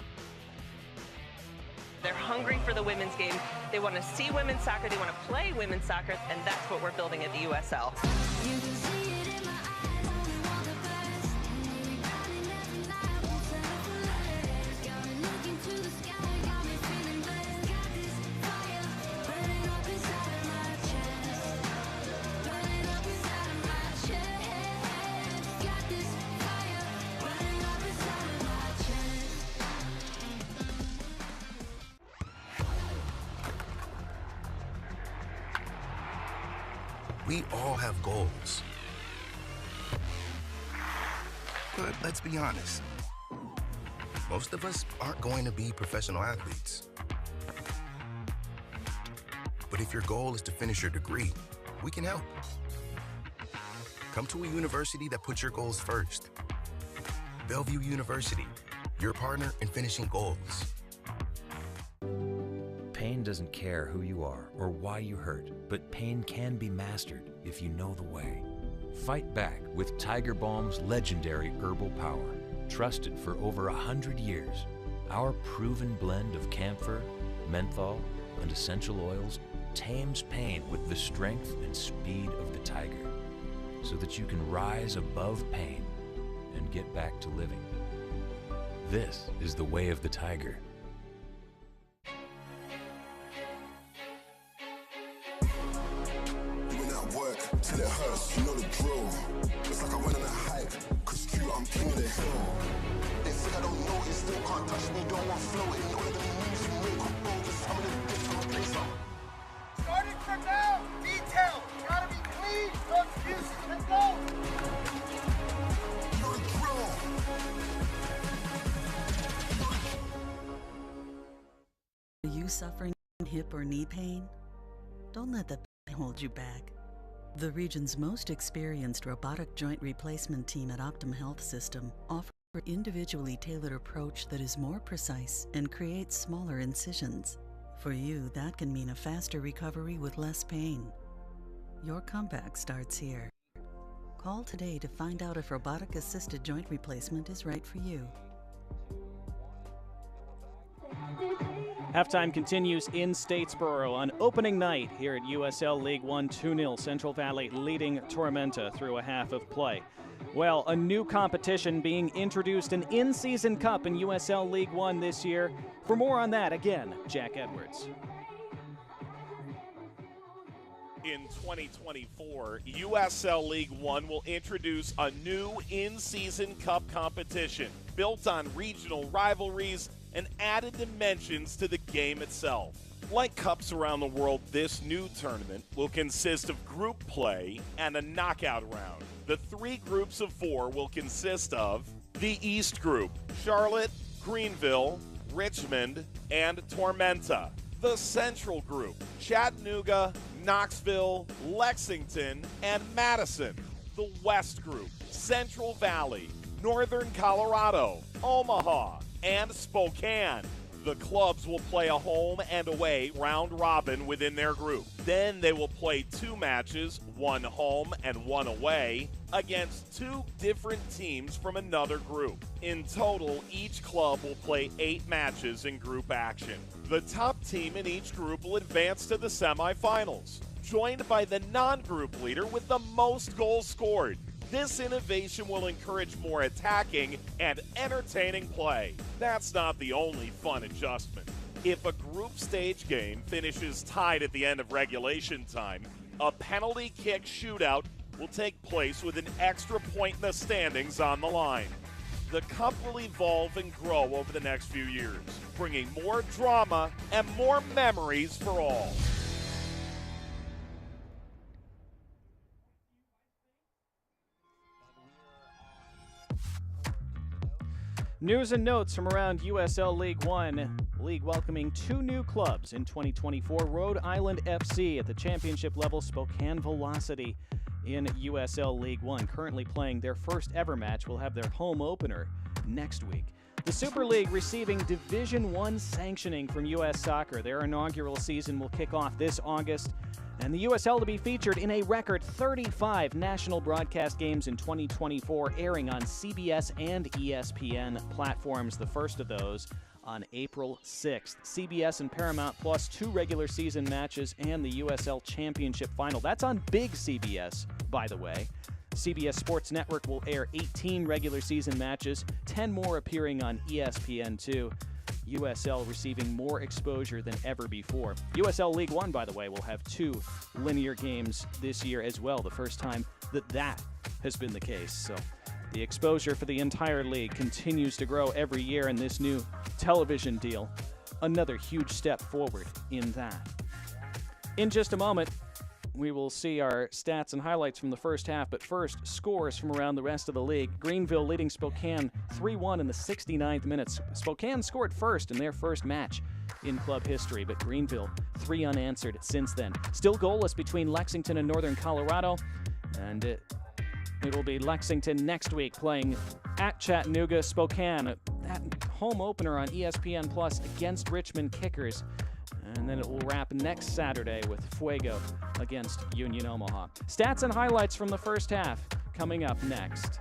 They're hungry for the women's game. They want to see women's soccer. They want to play women's soccer, and that's what we're building at the USL. We all have goals. But let's be honest, most of us aren't going to be professional athletes. But if your goal is to finish your degree, we can help. Come to a university that puts your goals first. Bellevue University, your partner in finishing goals. Pain doesn't care who you are or why you hurt, but pain can be mastered if you know the way. Fight back with Tiger Balm's legendary herbal power. Trusted for over 100 years, our proven blend of camphor, menthol, and essential oils tames pain with the strength and speed of the tiger, so that you can rise above pain and get back to living. This is the way of the tiger. Till it hurts, you know the drill. It's like I went on a hike, cause Q, I'm king of the hill. They think I don't know it, still can't touch me, don't want floating. All of the moves you make are bogus, I'm in a different place now. Starting from now, detail, gotta be clean, no excuses, let's go. You know the drill. Are you suffering hip or knee pain? Don't let the pain hold you back. The region's most experienced robotic joint replacement team at Optum Health System offers an individually tailored approach that is more precise and creates smaller incisions. For you, that can mean a faster recovery with less pain. Your comeback starts here. Call today to find out if robotic-assisted joint replacement is right for you. Halftime continues in Statesboro on opening night here at USL League One. 2-0 Central Valley leading Tormenta through a half of play. Well, a new competition being introduced, an in-season cup in USL League One this year. For more on that, again, Jack Edwards. In 2024, USL League One will introduce a new in-season cup competition built on regional rivalries and added dimensions to the game itself. Like cups around the world, this new tournament will consist of group play and a knockout round. The 3 groups of 4 will consist of the East Group: Charlotte, Greenville, Richmond, and Tormenta. The Central Group: Chattanooga, Knoxville, Lexington, and Madison. The West Group: Central Valley, Northern Colorado, Omaha, and Spokane. The clubs will play a home and away round robin within their group. Then they will play 2 matches, 1 home and 1 away, against 2 different teams from another group. In total, each club will play 8 matches in group action. The top team in each group will advance to the semifinals, joined by the non-group leader with the most goals scored. This innovation will encourage more attacking and entertaining play. That's not the only fun adjustment. If a group stage game finishes tied at the end of regulation time, a penalty kick shootout will take place with an extra point in the standings on the line. The cup will evolve and grow over the next few years, bringing more drama and more memories for all. News and notes from around USL League One. League welcoming 2 new clubs in 2024. Rhode Island FC at the championship level, Spokane Velocity in USL League One. Currently playing their first ever match, will have their home opener next week. The Super League receiving Division I sanctioning from U.S. Soccer. Their inaugural season will kick off this August. And the USL to be featured in a record 35 national broadcast games in 2024, airing on CBS and ESPN platforms. The first of those on April 6th. CBS and Paramount plus 2 regular season matches and the USL Championship final. That's on big CBS, by the way. CBS Sports Network will air 18 regular season matches, 10 more appearing on ESPN2. USL receiving more exposure than ever before. USL League One, by the way, will have 2 linear games this year as well, the first time that has been the case. So the exposure for the entire league continues to grow every year, and this new television deal, another huge step forward in that. In just a moment, we will see our stats and highlights from the first half, but first, scores from around the rest of the league. Greenville leading Spokane 3-1 in the 69th minute. Spokane scored first in their first match in club history, but Greenville 3 unanswered since then. Still goalless between Lexington and Northern Colorado, and it will be Lexington next week playing at Chattanooga. Spokane, that home opener on ESPN Plus against Richmond Kickers. And then it will wrap next Saturday with Fuego against Union Omaha. Stats and highlights from the first half coming up next.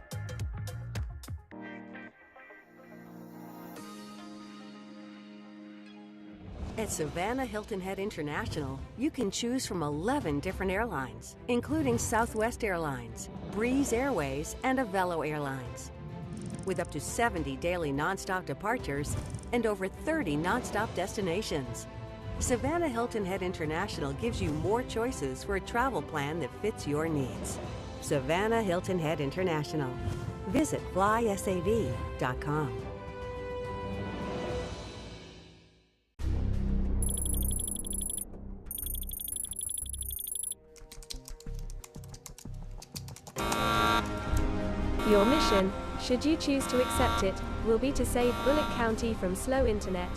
At Savannah Hilton Head International, you can choose from 11 different airlines, including Southwest Airlines, Breeze Airways, and Avelo Airlines. With up to 70 daily nonstop departures and over 30 nonstop destinations, Savannah Hilton Head International gives you more choices for a travel plan that fits your needs. Savannah Hilton Head International. Visit flysav.com. Your mission, should you choose to accept it, will be to save Bullock County from slow internet.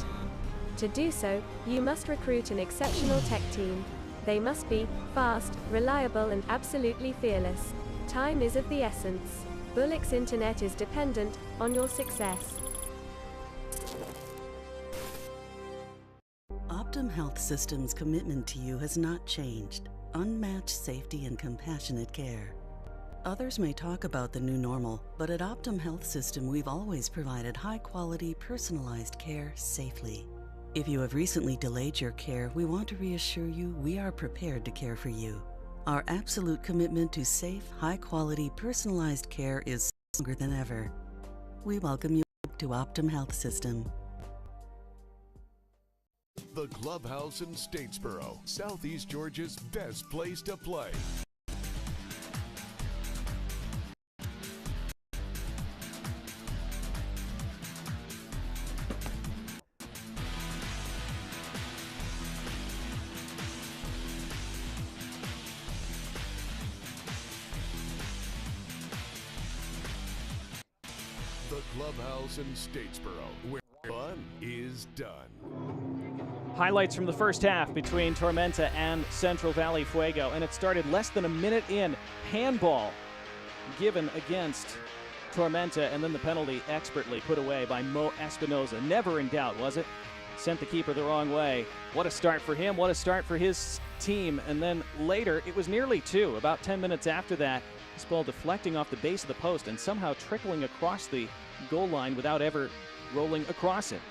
To do so, you must recruit an exceptional tech team. They must be fast, reliable, and absolutely fearless. Time is of the essence. Bullock's internet is dependent on your success. Optum Health System's commitment to you has not changed. Unmatched safety and compassionate care. Others may talk about the new normal, but at Optum Health System we've always provided high-quality, personalized care safely. If you have recently delayed your care, we want to reassure you we are prepared to care for you. Our absolute commitment to safe, high-quality, personalized care is stronger than ever. We welcome you to Optum Health System. The Clubhouse in Statesboro, Southeast Georgia's best place to play. The Clubhouse in Statesboro, where fun is done. Highlights from the first half between Tormenta and Central Valley Fuego, and it started less than a minute in. Handball given against Tormenta, and then the penalty expertly put away by Mo Espinoza. Never in doubt, was it? Sent the keeper the wrong way. What a start for him, what a start for his team. And then later, it was nearly 2. About 10 minutes after that, this ball deflecting off the base of the post and somehow trickling across the goal line without ever rolling across it.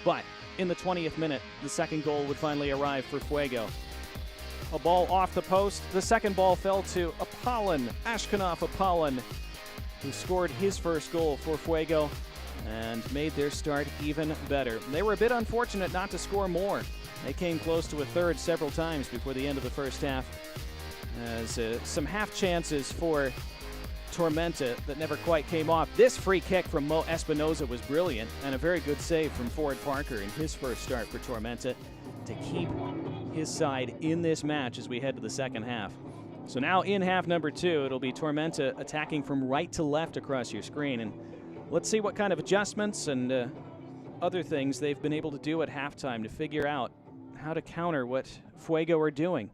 But in the 20th minute, the second goal would finally arrive for Fuego. A ball off the post. The second ball fell to Ashkenov Apollon, who scored his first goal for Fuego and made their start even better. They were a bit unfortunate not to score more. They came close to a third several times before the end of the first half, as some half chances for Tormenta that never quite came off. This free kick from Mo Espinoza was brilliant, and a very good save from Ford Parker in his first start for Tormenta to keep his side in this match as we head to the second half. So now in half number 2, it'll be Tormenta attacking from right to left across your screen, and Let's see what kind of adjustments and other things they've been able to do at halftime to figure out how to counter what Fuego are doing.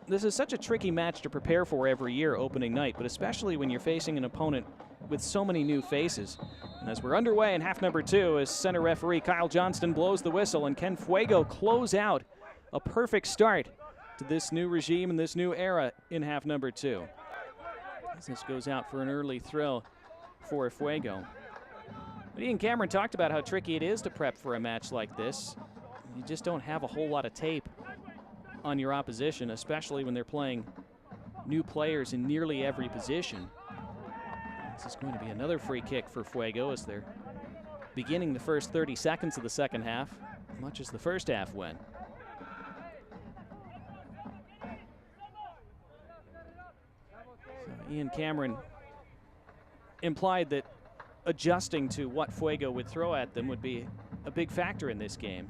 This is such a tricky match to prepare for every year opening night, but especially when you're facing an opponent with so many new faces. And as we're underway in half number 2, as center referee Kyle Johnston blows the whistle, and can Fuego close out a perfect start to this new regime and this new era in half number 2. As this goes out for an early throw for Fuego. But Ian Cameron talked about how tricky it is to prep for a match like this. You just don't have a whole lot of tape on your opposition, especially when they're playing new players in nearly every position. This is going to be another free kick for Fuego as they're beginning the first 30 seconds of the second half, much as the first half went. So Ian Cameron implied that adjusting to what Fuego would throw at them would be a big factor in this game,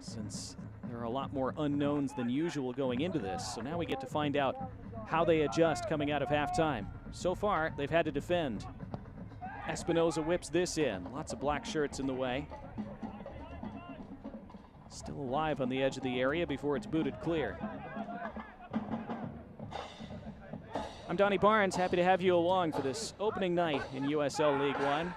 since there are a lot more unknowns than usual going into this. So now we get to find out how they adjust coming out of halftime. So far, they've had to defend. Espinoza whips this in. Lots of black shirts in the way. Still alive on the edge of the area before it's booted clear. I'm Donnie Barnes, happy to have you along for this opening night in USL League One.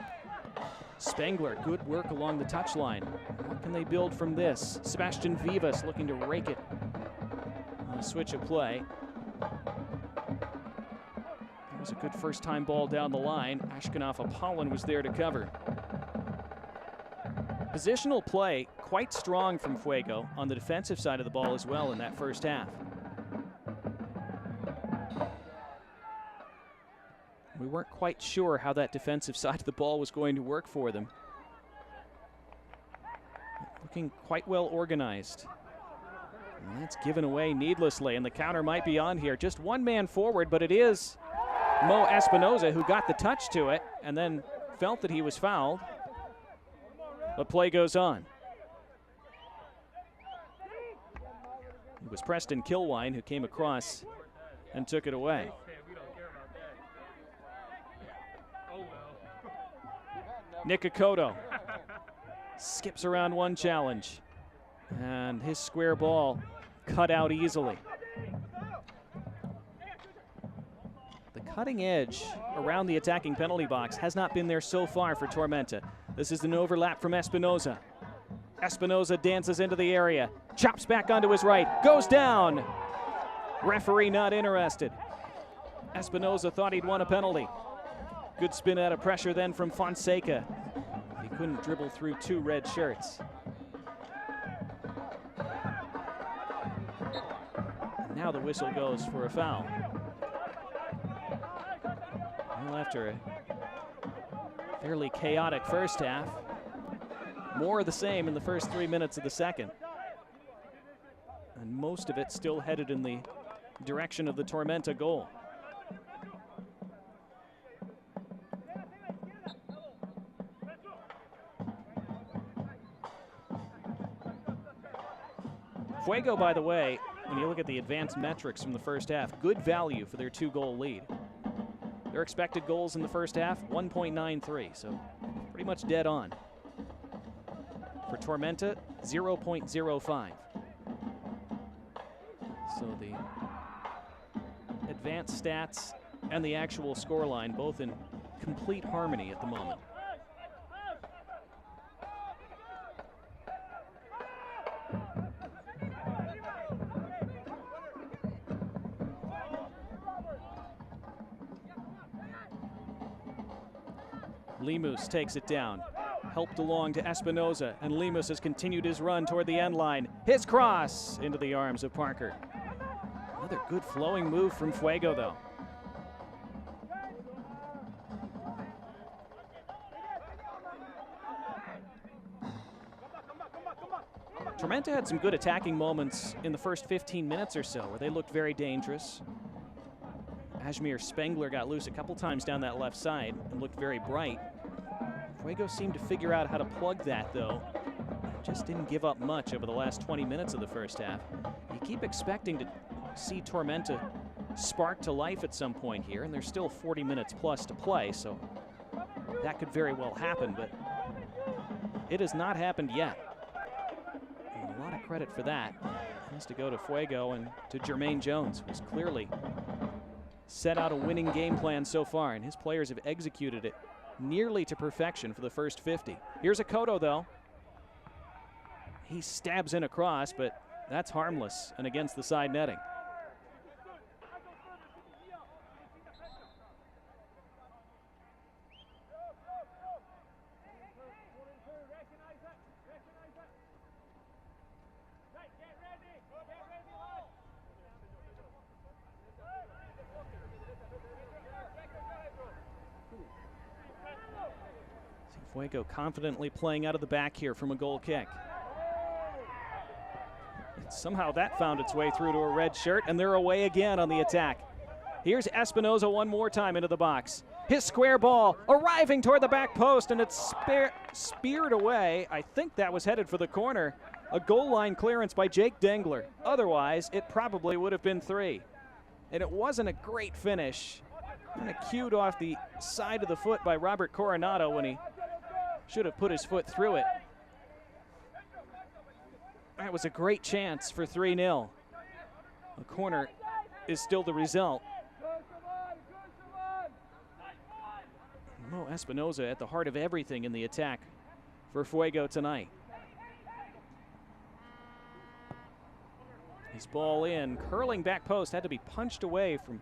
Spengler, good work along the touchline. What can they build from this? Sebastian Vivas looking to rake it on a switch of play. That was a good first-time ball down the line. Ashkenov Apollon was there to cover. Positional play quite strong from Fuego on the defensive side of the ball as well in that first half. We weren't quite sure how that defensive side of the ball was going to work for them. Looking quite well organized. And that's given away needlessly, and the counter might be on here. Just one man forward, but it is Mo Espinoza who got the touch to it and then felt that he was fouled. But play goes on. It was Preston Kilwine who came across and took it away. Nick Akoto skips around one challenge, and his square ball cut out easily. The cutting edge around the attacking penalty box has not been there so far for Tormenta. This is an overlap from Espinoza. Espinoza dances into the area, chops back onto his right, goes down. Referee not interested. Espinoza thought he'd won a penalty. Good spin out of pressure then from Fonseca. He couldn't dribble through two red shirts. And now the whistle goes for a foul. Well, after a fairly chaotic first half, more of the same in the first 3 minutes of the second. And most of it still headed in the direction of the Tormenta goal. Fuego, by the way, when you look at the advanced metrics from the first half, good value for their 2-goal lead. Their expected goals in the first half, 1.93, so pretty much dead on. For Tormenta, 0.05. So the advanced stats and the actual scoreline both in complete harmony at the moment. Lemus takes it down, helped along to Espinoza, and Lemus has continued his run toward the end line. His cross into the arms of Parker. Another good flowing move from Fuego, though. Tormenta had some good attacking moments in the first 15 minutes or so, where they looked very dangerous. Ajmir Spengler got loose a couple times down that left side and looked very bright. Fuego seemed to figure out how to plug that, though. Just didn't give up much over the last 20 minutes of the first half. You keep expecting to see Tormenta spark to life at some point here, and there's still 40 minutes plus to play, so that could very well happen, but it has not happened yet. And a lot of credit for that has to go to Fuego and to Jermaine Jones, who's clearly set out a winning game plan so far, and his players have executed it nearly to perfection for the first 50. Here's Akoto, though. He stabs in across, but that's harmless and against the side netting. Fuego confidently playing out of the back here from a goal kick. And somehow that found its way through to a red shirt, and they're away again on the attack. Here's Espinoza one more time into the box. His square ball arriving toward the back post, and it's speared away. I think that was headed for the corner. A goal line clearance by Jake Dengler. Otherwise, it probably would have been 3. And it wasn't a great finish. Kind of cued off the side of the foot by Robert Coronado when he should have put his foot through it. That was a great chance for 3-0. The corner is still the result. Mo Espinoza at the heart of everything in the attack for Fuego tonight. His ball in, curling back post, had to be punched away from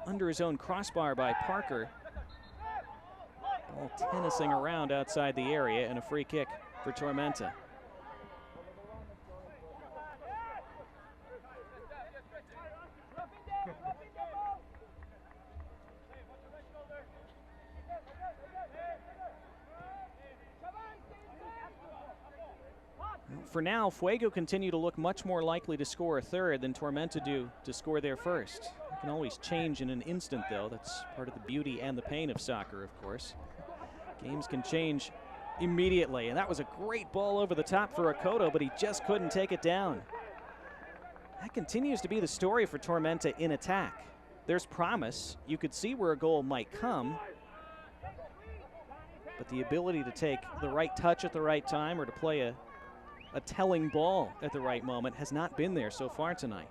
under his own crossbar by Parker. Ball tennising around outside the area, and a free kick for Tormenta. For now, Fuego continue to look much more likely to score a third than Tormenta do to score their first. It can always change in an instant, though. That's part of the beauty and the pain of soccer, of course. Games can change immediately, and that was a great ball over the top for Akoto, but he just couldn't take it down. That continues to be the story for Tormenta in attack. There's promise. You could see where a goal might come, but the ability to take the right touch at the right time or to play a telling ball at the right moment has not been there so far tonight.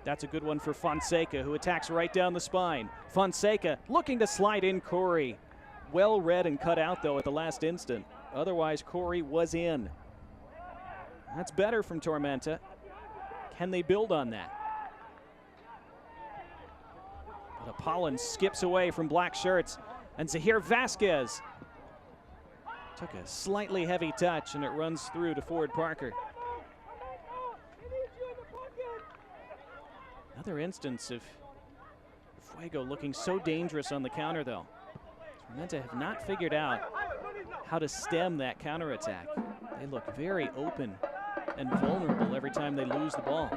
That's a good one for Fonseca, who attacks right down the spine. Fonseca looking to slide in Corey. Well read and cut out, though, at the last instant. Otherwise, Corey was in. That's better from Tormenta. Can they build on that? But Apollon skips away from black shirts, and Zahir Vasquez took a slightly heavy touch, and it runs through to Ford Parker. Another instance of Fuego looking so dangerous on the counter, though. Tormenta have not figured out how to stem that counterattack. They look very open and vulnerable every time they lose the ball.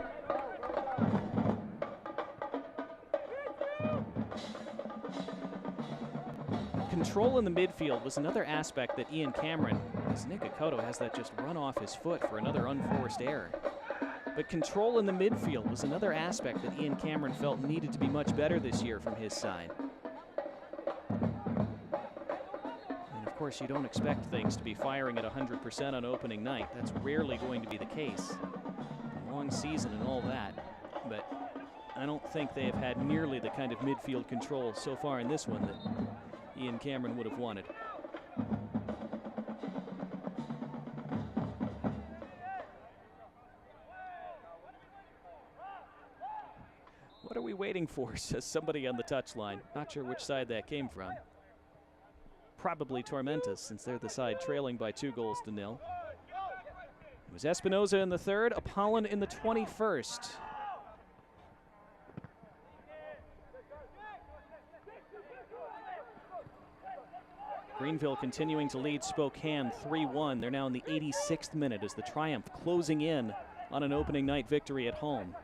Control in the midfield was another aspect that Ian Cameron, as Nick Akoto has that just run off his foot for another unforced error. But control in the midfield was another aspect that Ian Cameron felt needed to be much better this year from his side. And of course, you don't expect things to be firing at 100% on opening night. That's rarely going to be the case. A long season and all that, but I don't think they have had nearly the kind of midfield control so far in this one that Ian Cameron would have wanted. What are we waiting for, says somebody on the touchline. Not sure which side that came from. Probably Tormenta, since they're the side trailing by 2-0. It was Espinoza in the 3rd, Apollon in the 21st. Greenville continuing to lead Spokane 3-1. They're now in the 86th minute as the Triumph closing in on an opening night victory at home.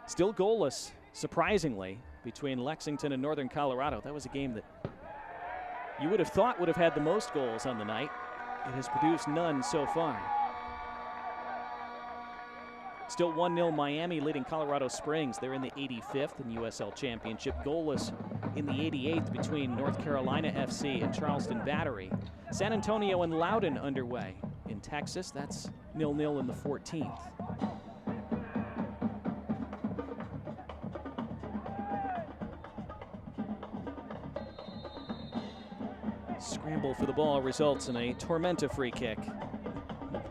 Still goalless, surprisingly, between Lexington and Northern Colorado. That was a game that you would have thought would have had the most goals on the night. It has produced none so far. Still 1-0 Miami leading Colorado Springs. They're in the 85th in USL Championship. Goalless in the 88th between North Carolina FC and Charleston Battery. San Antonio and Loudoun underway. In Texas, that's 0-0 in the 14th. Scramble for the ball results in a Tormenta free kick.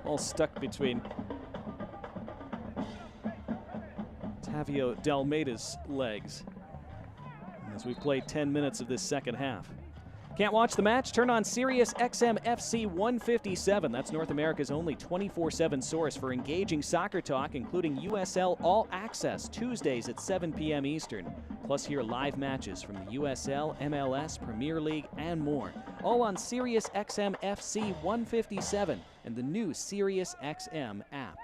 All stuck between Tavio Dalmeida's legs as we've played 10 minutes of this second half. Can't watch the match? Turn on Sirius XM FC 157. That's North America's only 24/7 source for engaging soccer talk, including USL All Access, Tuesdays at 7 p.m. Eastern. Plus hear live matches from the USL, MLS, Premier League, and more. All on Sirius XM FC 157 and the new Sirius XM app.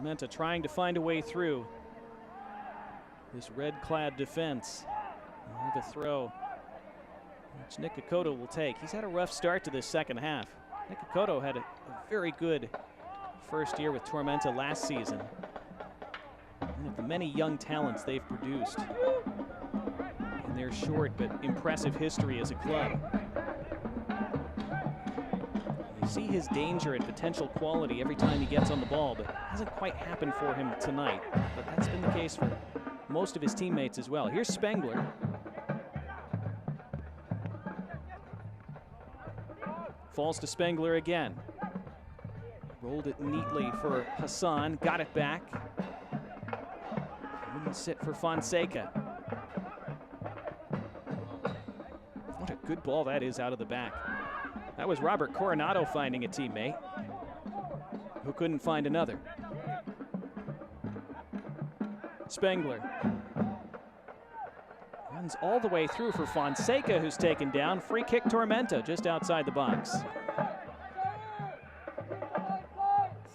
Tormenta trying to find a way through this red-clad defense. We'll have a throw, which Nick Kokoto will take. He's had a rough start to this second half. Nick Kokoto had a very good first year with Tormenta last season. One of the many young talents they've produced in their short but impressive history as a club. You see his danger and potential quality every time he gets on the ball, but it hasn't quite happened for him tonight. But that's been the case for most of his teammates as well. Here's Spengler. Falls to Spengler again. Rolled it neatly for Hassan, got it back. Wouldn't sit for Fonseca. What a good ball that is out of the back. That was Robert Coronado finding a teammate who couldn't find another. Spengler runs all the way through for Fonseca, who's taken down. Free kick Tormenta just outside the box.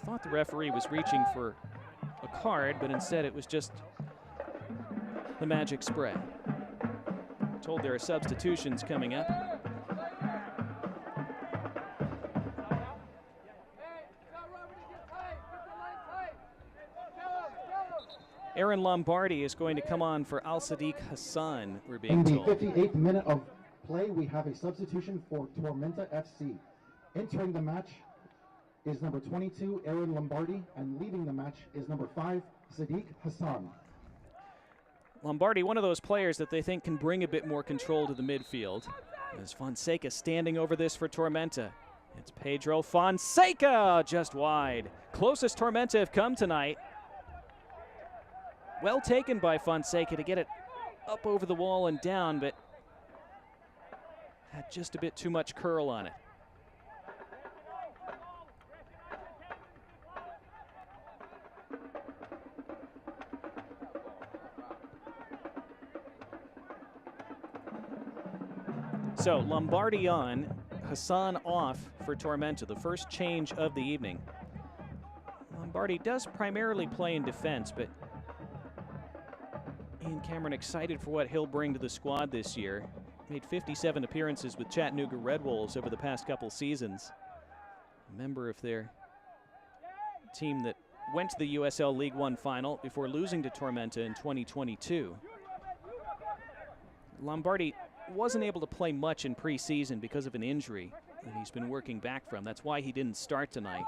Thought the referee was reaching for a card, but instead it was just the magic spray. Told there are substitutions coming up. Aaron Lombardi is going to come on for Al-Sadiq Hassan, we're being told. In the 58th minute of play, we have a substitution for Tormenta FC. Entering the match is number 22, Aaron Lombardi, and leaving the match is number 5, Sadiq Hassan. Lombardi, one of those players that they think can bring a bit more control to the midfield. As Fonseca standing over this for Tormenta. It's Pedro Fonseca, just wide. Closest Tormenta have come tonight. Well taken by Fonseca to get it up over the wall and down, but had just a bit too much curl on it. So Lombardi on, Hassan off for Tormenta, the first change of the evening. Lombardi does primarily play in defense, but Ian Cameron excited for what he'll bring to the squad this year. Made 57 appearances with Chattanooga Red Wolves over the past couple seasons. A member of their team that went to the USL League One final before losing to Tormenta in 2022. Lombardi wasn't able to play much in preseason because of an injury that he's been working back from. That's why he didn't start tonight.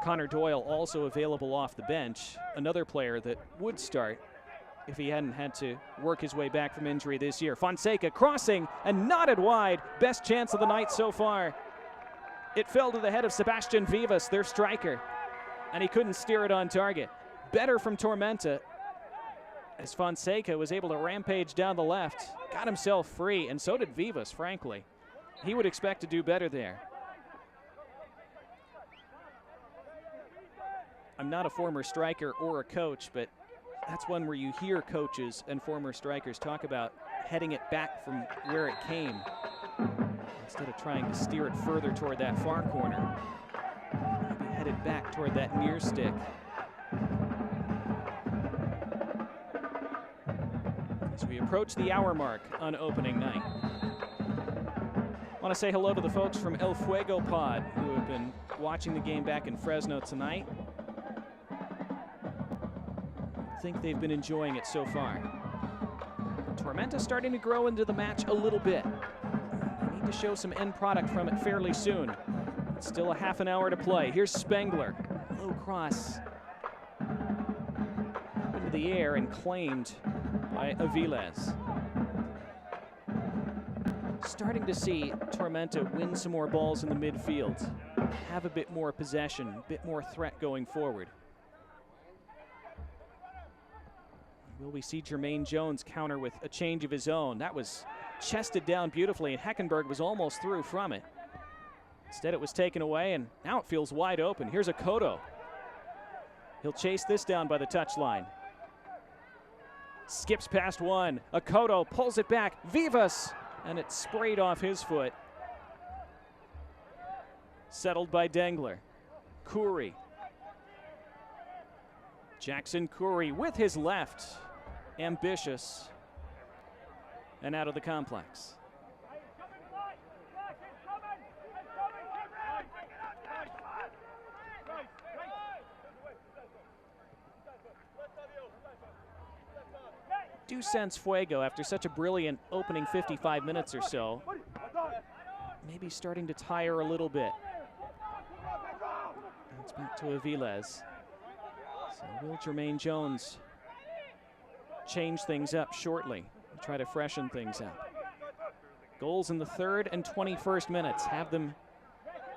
Connor Doyle also available off the bench, another player that would start if he hadn't had to work his way back from injury this year. Fonseca crossing and knotted wide. Best chance of the night so far. It fell to the head of Sebastian Vivas, their striker, and he couldn't steer it on target. Better from Tormenta as Fonseca was able to rampage down the left, got himself free, and so did Vivas, frankly. He would expect to do better there. I'm not a former striker or a coach, but that's one where you hear coaches and former strikers talk about heading it back from where it came. instead of trying to steer it further toward that far corner. Maybe headed back toward that near stick. As we approach the hour mark on opening night. I want to say hello to the folks from El Fuego Pod who have been watching the game back in Fresno tonight. I think they've been enjoying it so far. Tormenta starting to grow into the match a little bit. They need to show some end product from it fairly soon. It's still a half an hour to play. Here's Spengler. Low cross. Up into the air and claimed by Aviles. Starting to see Tormenta win some more balls in the midfield. Have a bit more possession, a bit more threat going forward. Will we see Jermaine Jones counter with a change of his own? That was chested down beautifully, and Heckenberg was almost through from it. Instead, it was taken away, and now it feels wide open. Here's Akoto. He'll chase this down by the touchline. Skips past one. Akoto pulls it back. Vivas! And it sprayed off his foot. Settled by Dengler. Khoury. Jackson Khoury with his left. Ambitious. And out of the complex. Do sense Fuego, after such a brilliant opening 55 minutes or so, maybe starting to tire a little bit. It's back to Aviles. So will Jermaine Jones change things up shortly, try to freshen things up? Goals in the 3rd and 21st minutes have them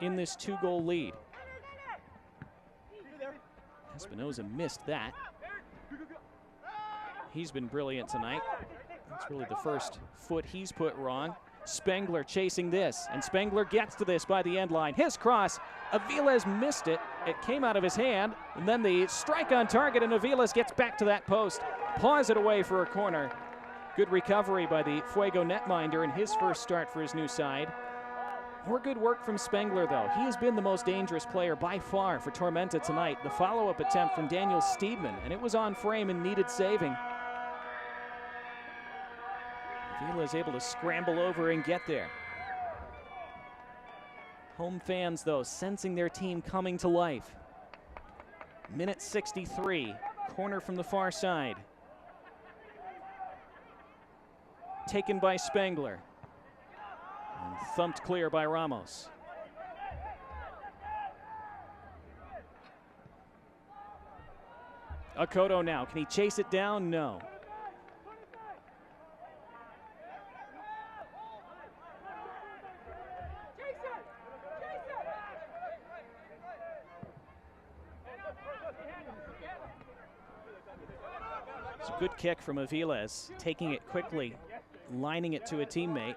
in this 2-goal lead. Espinoza missed that. He's been brilliant tonight. That's really the first foot he's put wrong. Spengler chasing this, and Spengler gets to this by the end line. His cross, Aviles missed it. It came out of his hand, and then the strike on target, and Aviles gets back to that post. Paws it away for a corner. Good recovery by the Fuego netminder in his first start for his new side. More good work from Spengler, though. He has been the most dangerous player by far for Tormenta tonight. The follow-up attempt from Daniel Steedman, and it was on frame and needed saving. Avila is able to scramble over and get there. Home fans, though, sensing their team coming to life. Minute 63, corner from the far side. Taken by Spengler. And thumped clear by Ramos. Akoto now, can he chase it down? No. It's a good kick from Aviles, taking it quickly, lining it to a teammate,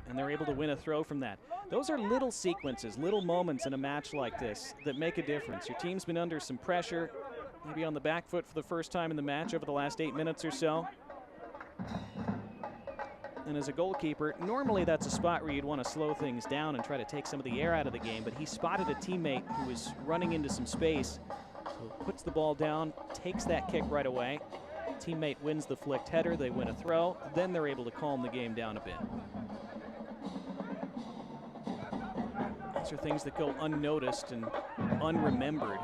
and they're able to win a throw from that. Those are little sequences, little moments in a match like this that make a difference. Your team's been under some pressure, maybe on the back foot for the first time in the match over the last 8 minutes or so. And as a goalkeeper, normally that's a spot where you'd want to slow things down and try to take some of the air out of the game, but he spotted a teammate who was running into some space, so puts the ball down, takes that kick right away. Teammate wins the flicked header, they win a throw, then they're able to calm the game down a bit. These are things that go unnoticed and unremembered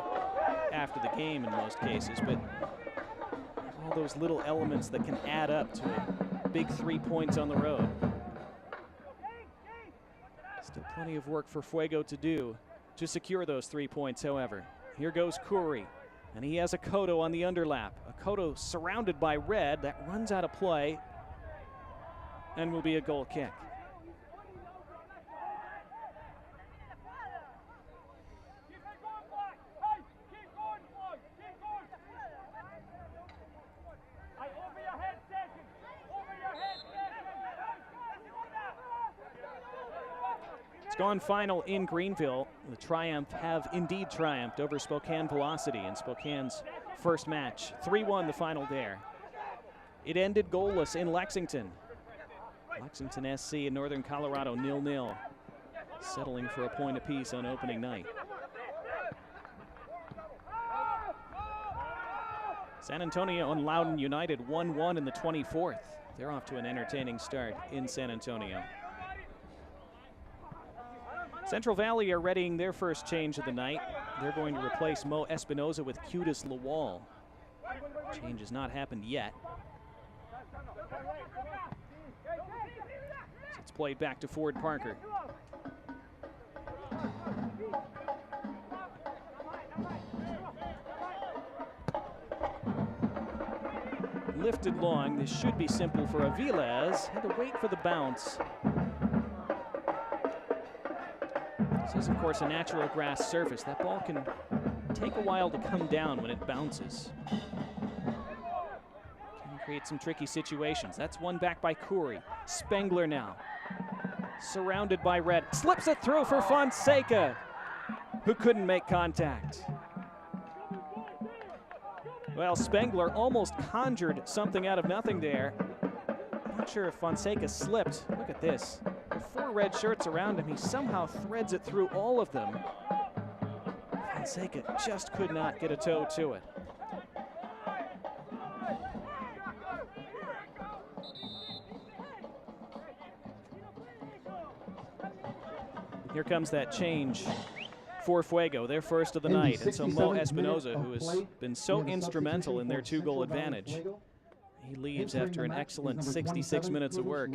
after the game in most cases, but all those little elements that can add up to a big 3 points on the road. Still plenty of work for Fuego to do to secure those 3 points, however. Here goes Khoury, and he has Akoto on the underlap. Akoto surrounded by red, that runs out of play and will be a goal kick. It's gone final in Greenville. The Triumph have indeed triumphed over Spokane Velocity in Spokane's first match. 3-1 the final there. It ended goalless in Lexington. Lexington SC and Northern Colorado 0-0. settling for a point apiece on opening night. San Antonio and Loudoun United 1-1 in the 24th. They're off to an entertaining start in San Antonio. Central Valley are readying their first change of the night. They're going to replace Mo Espinoza with Qudus Lawal. Change has not happened yet. So it's played back to Ford Parker. Lifted long. This should be simple for Aviles. Had to wait for the bounce. This is, of course, a natural grass surface. That ball can take a while to come down when it bounces. Can create some tricky situations. That's one back by Khoury. Spengler now. Surrounded by red. Slips it through for Fonseca, who couldn't make contact. Well, Spengler almost conjured something out of nothing there. Not sure if Fonseca slipped. Look at this. With 4 red shirts around him, he somehow threads it through all of them. Fonseca just could not get a toe to it. Here comes that change for Fuego, their first of the night. And so Mo Espinoza, who has been so instrumental in their 2-goal advantage, he leaves after an excellent 66 minutes of work.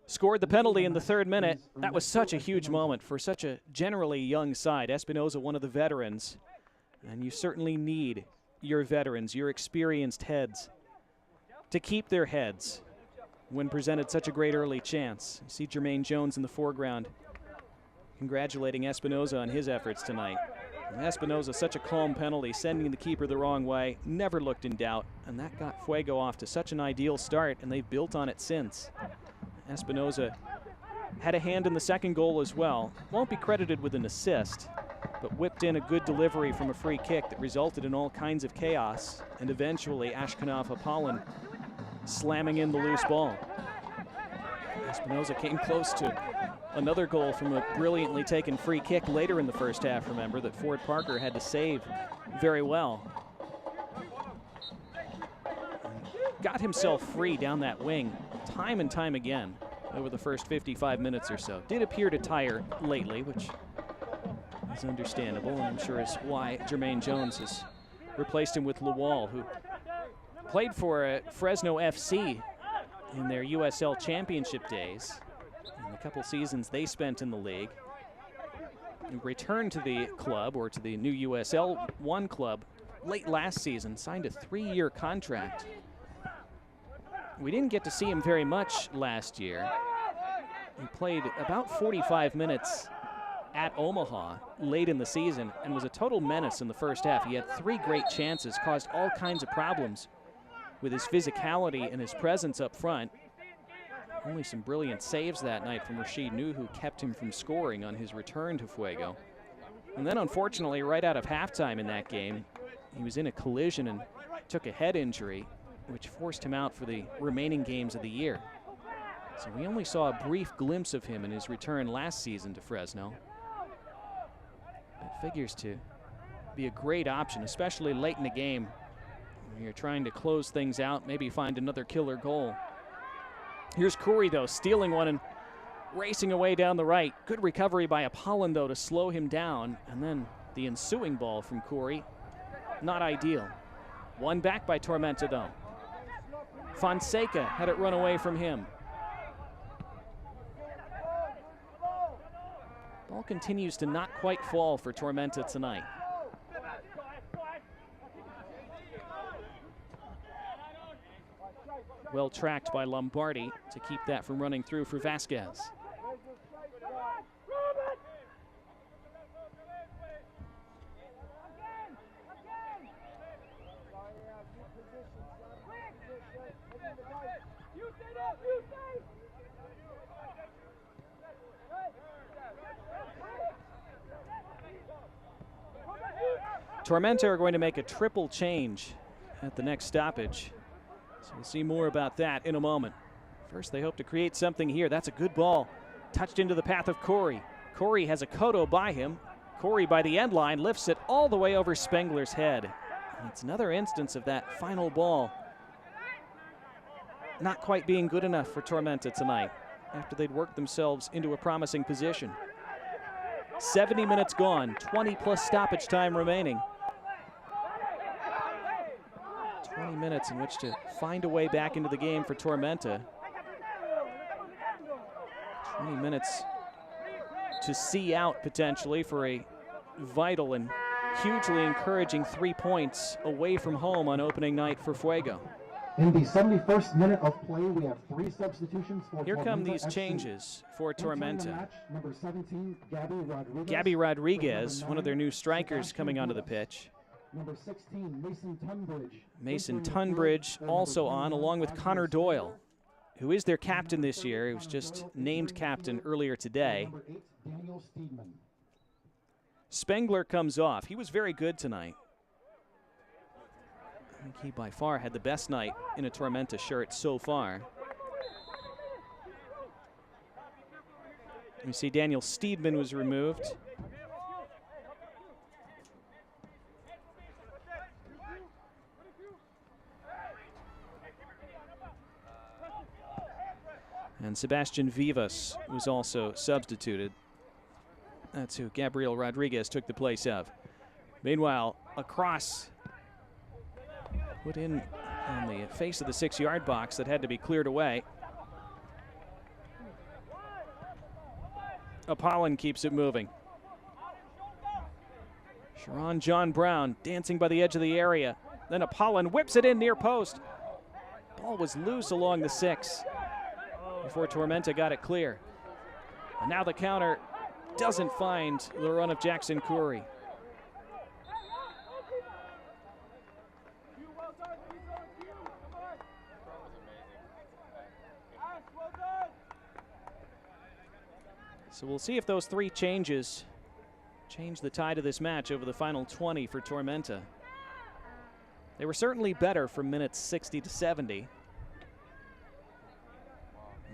Scored the penalty in the 3rd minute. That was such a huge moment for such a generally young side. Espinoza, one of the veterans, and you certainly need your veterans, your experienced heads, to keep their heads when presented such a great early chance. You see Jermaine Jones in the foreground congratulating Espinoza on his efforts tonight. And Espinoza, such a calm penalty, sending the keeper the wrong way, never looked in doubt, and that got Fuego off to such an ideal start, and they've built on it since. Espinoza had a hand in the 2nd goal as well. Won't be credited with an assist, but whipped in a good delivery from a free kick that resulted in all kinds of chaos, and eventually Ashkenaz Apollon slamming in the loose ball. Espinoza came close to another goal from a brilliantly taken free kick later in the first half, remember, that Ford Parker had to save very well. Got himself free down that wing time and time again over the first 55 minutes or so. Did appear to tire lately, which is understandable, and I'm sure is why Jermaine Jones has replaced him with Lawal, who played for Fresno FC in their USL Championship days. In a couple seasons they spent in the league. He returned to the club, or to the new USL One club, late last season, signed a 3-year contract. We didn't get to see him very much last year. He played about 45 minutes at Omaha late in the season and was a total menace in the first half. He had 3 great chances, caused all kinds of problems with his physicality and his presence up front. Only some brilliant saves that night from Rashid Nu, who kept him from scoring on his return to Fuego. And then unfortunately, right out of halftime in that game, he was in a collision and took a head injury, which forced him out for the remaining games of the year. So we only saw a brief glimpse of him in his return last season to Fresno. It figures to be a great option, especially late in the game when you're trying to close things out, maybe find another killer goal. Here's Khoury, though, stealing one and racing away down the right. Good recovery by Apollon, though, to slow him down. And then the ensuing ball from Khoury, not ideal. One back by Tormenta, though. Fonseca had it run away from him. Ball continues to not quite fall for Tormenta tonight. Well tracked by Lombardi to keep that from running through for Vasquez. Tormenta are going to make a triple change at the next stoppage. So we'll see more about that in a moment. First, they hope to create something here. That's a good ball Touched into the path of Corey. Corey has a Koto by him. Corey by the end line lifts it all the way over Spengler's head. And it's another instance of that final ball not quite being good enough for Tormenta tonight after they'd worked themselves into a promising position. 70 minutes gone, 20 plus stoppage time remaining. 20 minutes in which to find a way back into the game for Tormenta. 20 minutes to see out potentially for a vital and hugely encouraging 3 points away from home on opening night for Fuego. In the 71st minute of play, we have 3 substitutions for Here come Tormenta these FC. changes for Entering the Tormenta. match, number 17, Gabby Rodriguez. Gabby Rodriguez, Number one of their 9, new strikers, Sebastian coming onto the Vivas. pitch. Number 16, Mason Tunbridge. Mason Entering the Tunbridge field, also number on, 21, along with Ashley Connor Spengler. Doyle, who is their captain this year. He was just named captain earlier today. Number 8, Daniel Steedman. Spengler comes off. He was very good tonight. I think he by far had the best night in a Tormenta shirt so far. You see Daniel Steedman was removed. And Sebastian Vivas was also substituted. That's who Gabriel Rodriguez took the place of. Meanwhile, a cross put in on the face of the 6-yard box that had to be cleared away. Apollon keeps it moving. Sharon John Brown dancing by the edge of the area. Then Apollon whips it in near post. Ball was loose along the 6 before Tormenta got it clear. And now the counter doesn't find the run of Jackson Curry. So we'll see if those 3 changes change the tide of this match over the final 20 for Tormenta. They were certainly better from minutes 60 to 70.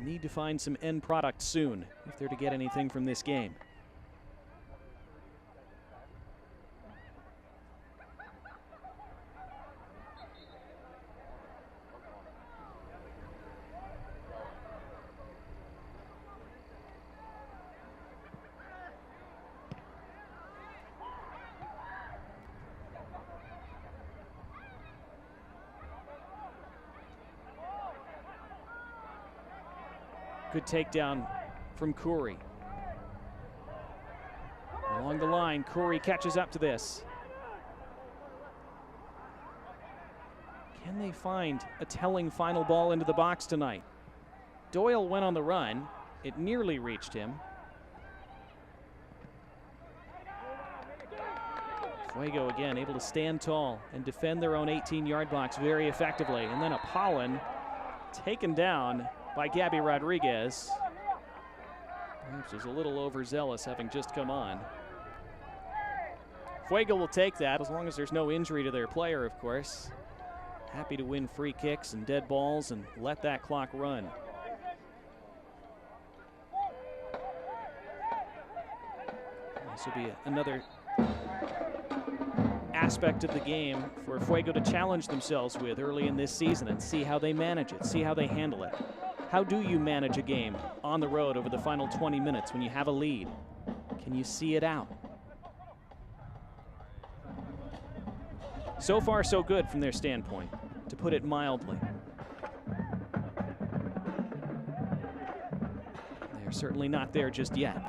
Need to find some end product soon if they're to get anything from this game. Good takedown from Curry. Along the line, Curry catches up to this. Can they find a telling final ball into the box tonight? Doyle went on the run. It nearly reached him. Fuego again able to stand tall and defend their own 18-yard box very effectively. And then Apollon taken down by Gabby Rodriguez. Perhaps was a little overzealous having just come on. Fuego will take that as long as there's no injury to their player, of course. Happy to win free kicks and dead balls and let that clock run. This will be another aspect of the game for Fuego to challenge themselves with early in this season and see how they manage it, see how they handle it. How do you manage a game on the road over the final 20 minutes when you have a lead? Can you see it out? So far, so good from their standpoint, to put it mildly. They're certainly not there just yet.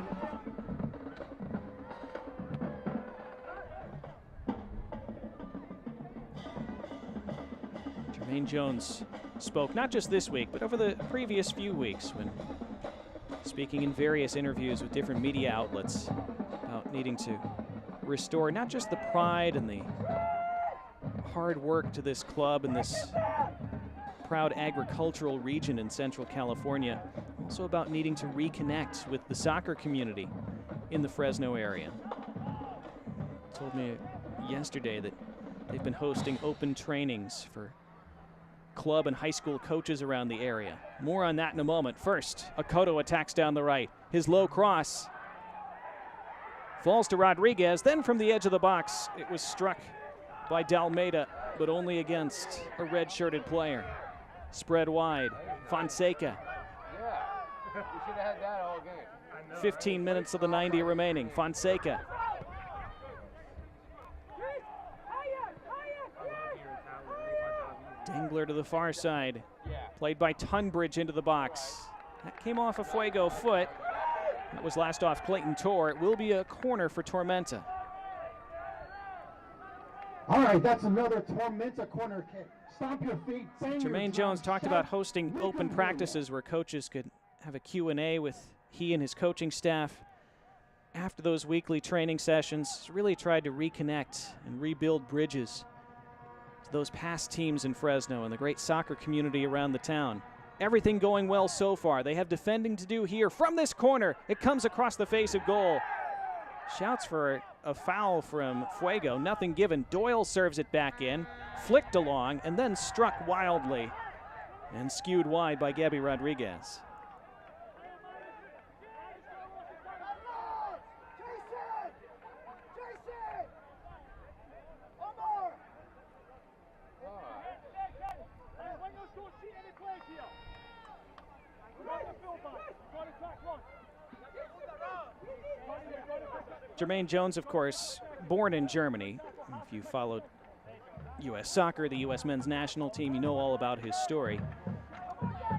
Jermaine Jones spoke not just this week, but over the previous few weeks when speaking in various interviews with different media outlets about needing to restore not just the pride and the hard work to this club and this proud agricultural region in Central California, also about needing to reconnect with the soccer community in the Fresno area. Told me yesterday that they've been hosting open trainings for club and high school coaches around the area. More on that in a moment. First, Akoto attacks down the right. His low cross falls to Rodriguez. Then from the edge of the box, it was struck by Dalmeida, but only against a red-shirted player. Spread wide. Fonseca. 15 minutes of the 90 remaining. Fonseca. Dengler to the far side. Played by Tunbridge into the box. That came off a Fuego foot. That was last off Clayton Torr. It will be a corner for Tormenta. All right, that's another Tormenta corner kick. Stomp your feet. Jermaine Jones talked about hosting open practices where coaches could have a Q&A with he and his coaching staff after those weekly training sessions. Really tried to reconnect and rebuild bridges to those past teams in Fresno and the great soccer community around the town. Everything going well so far. They have defending to do here from this corner. It comes across the face of goal. Shouts for a foul from Fuego. Nothing given. Doyle serves it back in, flicked along, and then struck wildly and skewed wide by Gabby Rodriguez. Jermaine Jones, of course, born in Germany. If you followed U.S. soccer, the U.S. men's national team, you know all about his story.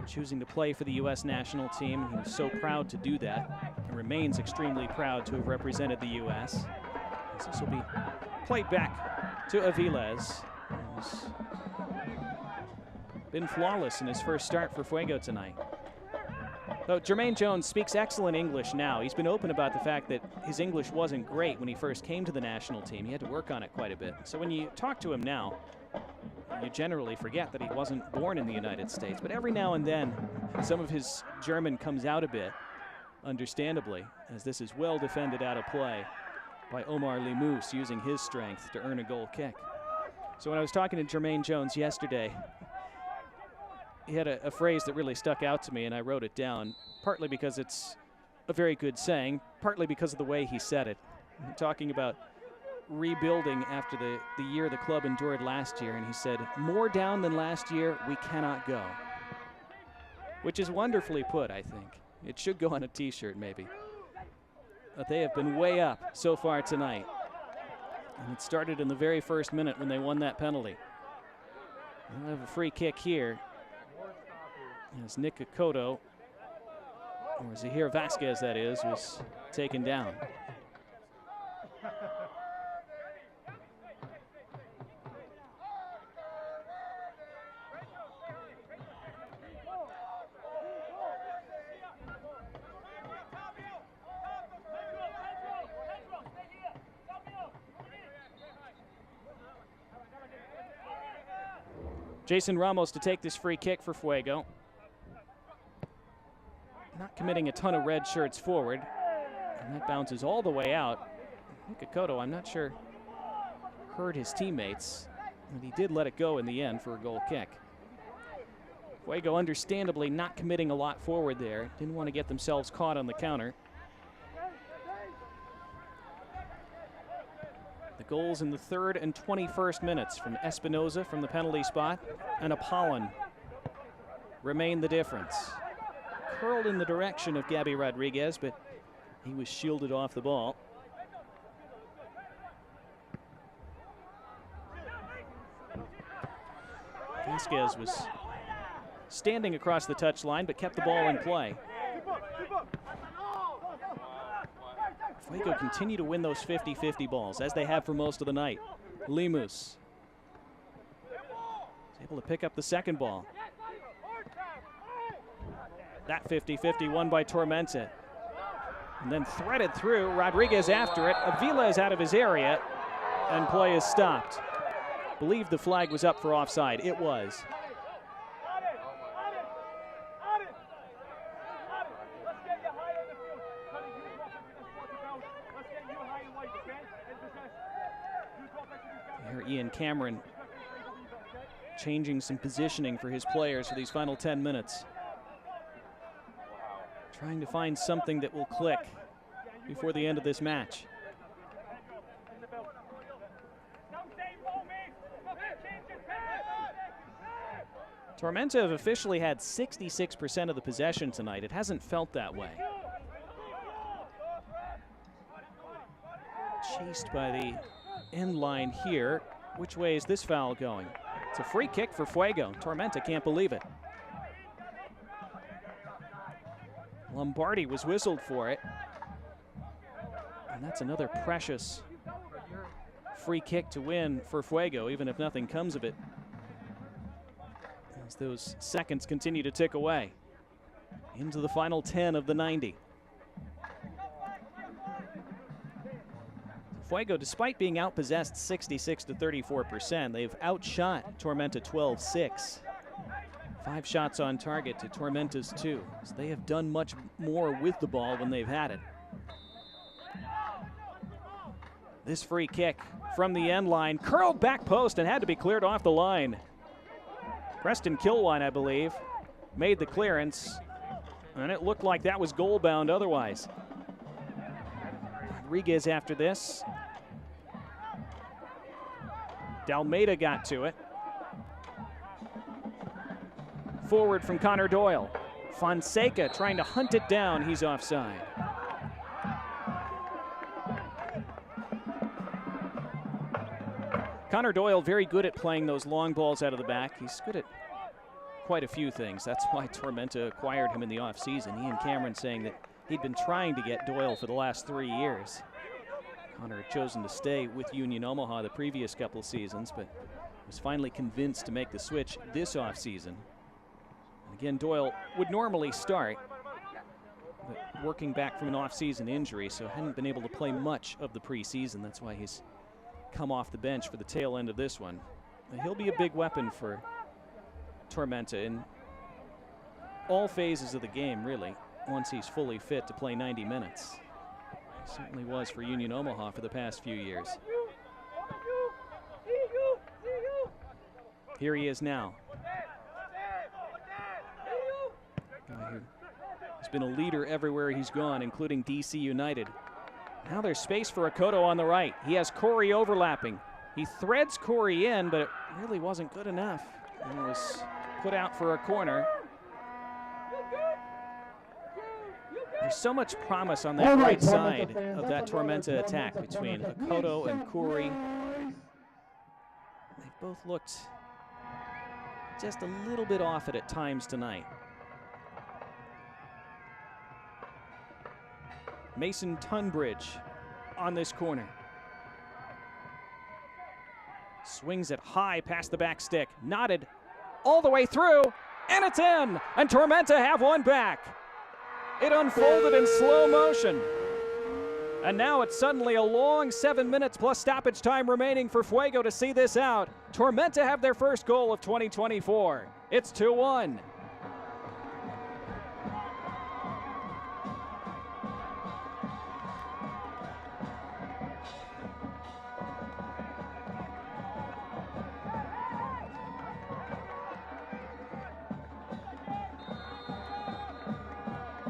Choosing to play for the U.S. national team, he was so proud to do that and remains extremely proud to have represented the U.S. As this will be played back to Aviles, who's been flawless in his first start for Fuego tonight. So Jermaine Jones speaks excellent English now. He's been open about the fact that his English wasn't great when he first came to the national team. He had to work on it quite a bit. So when you talk to him now, you generally forget that he wasn't born in the United States. But every now and then, some of his German comes out a bit, understandably, as this is well defended out of play by Omar Limous, using his strength to earn a goal kick. So when I was talking to Jermaine Jones yesterday, he had a phrase that really stuck out to me, and I wrote it down, partly because it's a very good saying, partly because of the way he said it. Talking about rebuilding after the year the club endured last year, and he said, more down than last year, we cannot go. Which is wonderfully put, I think. It should go on a t-shirt, maybe. But they have been way up so far tonight. And it started in the very first minute when they won that penalty. They'll have a free kick here. As Nick Akoto, or Zahir Vasquez that is, was taken down. Jason Ramos to take this free kick for Fuego. Not committing a ton of red shirts forward. And that bounces all the way out. Nick Akoto, I'm not sure, heard his teammates, but he did let it go in the end for a goal kick. Fuego understandably not committing a lot forward there. Didn't want to get themselves caught on the counter. The goals in the 3rd and 21st minutes from Espinoza from the penalty spot, and Apollon remain the difference. Curled in the direction of Gabby Rodriguez, but he was shielded off the ball. Vasquez was standing across the touchline, but kept the ball in play. Fuego continue to win those 50-50 balls, as they have for most of the night. Limous is able to pick up the second ball. That 50-50 won by Tormenta. And then threaded through, Rodriguez after it. Avila is out of his area, and play is stopped. Believe the flag was up for offside. It was. Here Ian Cameron changing some positioning for his players for these final 10 minutes. trying to find something that will click before the end of this match. Tormenta have officially had 66% of the possession tonight. It hasn't felt that way. Chased by the end line here. Which way is this foul going? It's a free kick for Fuego. Tormenta can't believe it. Lombardi was whistled for it. And that's another precious free kick to win for Fuego, even if nothing comes of it, as those seconds continue to tick away into the final 10 of the 90. Fuego, despite being outpossessed 66 to 34%, they've outshot Tormenta 12-6. 5 shots on target to Tormenta's 2. So they have done much more with the ball when they've had it. This free kick from the end line, curled back post and had to be cleared off the line. Preston Kilwine, I believe, made the clearance, and it looked like that was goal bound otherwise. Rodriguez after this. Dalmeida got to it. Forward from Connor Doyle. Fonseca trying to hunt it down. He's offside. Connor Doyle very good at playing those long balls out of the back. He's good at quite a few things. That's why Tormenta acquired him in the offseason. Ian Cameron saying that he'd been trying to get Doyle for the last 3 years. Connor had chosen to stay with Union Omaha the previous couple seasons, but was finally convinced to make the switch this offseason. Again, Doyle would normally start, but working back from an off-season injury, so hadn't been able to play much of the preseason. That's why he's come off the bench for the tail end of this one. He'll be a big weapon for Tormenta in all phases of the game, really, once he's fully fit to play 90 minutes. He certainly was for Union Omaha for the past few years. Here he is now. Guy who has been a leader everywhere he's gone, including DC United. Now there's space for Akoto on the right. He has Corey overlapping. He threads Corey in, but it really wasn't good enough. And it was put out for a corner. There's so much promise on that right side of that Tormenta attack between Akoto and Corey. They both looked just a little bit off it at times tonight. Mason Tunbridge on this corner. Swings it high past the back stick. Knotted all the way through, and it's in! And Tormenta have one back. It unfolded in slow motion. And now it's suddenly a long 7 minutes plus stoppage time remaining for Fuego to see this out. Tormenta have their first goal of 2024. It's 2-1.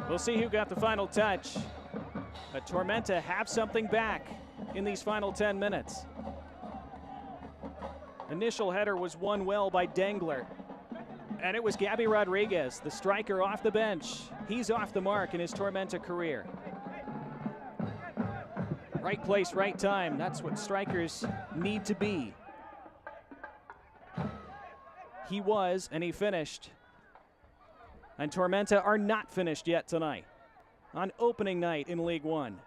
We'll see who got the final touch. But Tormenta have something back in these final 10 minutes. Initial header was won well by Dengler. And it was Gabby Rodriguez, the striker off the bench. He's off the mark in his Tormenta career. Right place, right time. That's what strikers need to be. He was, and he finished. And Tormenta are not finished yet tonight on opening night in League One.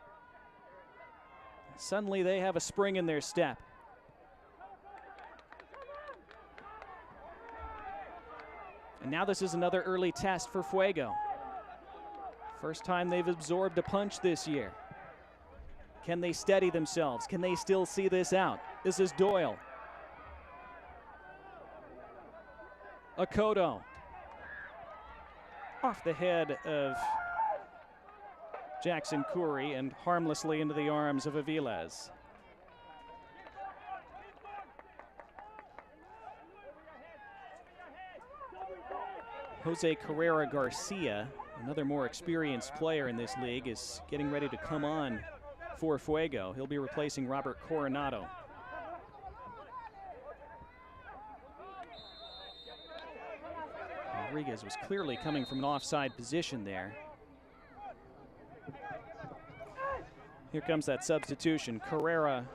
Suddenly they have a spring in their step. And now this is another early test for Fuego. First time they've absorbed a punch this year. Can they steady themselves? Can they still see this out? This is Doyle. Akoto. Off the head of Jackson Curry and harmlessly into the arms of Aviles. Jose Carrera Garcia Another more experienced player in this league is getting ready to come on for Fuego. He'll be replacing Robert Coronado. Rodriguez was clearly coming from an offside position there. Here comes that substitution. Carrera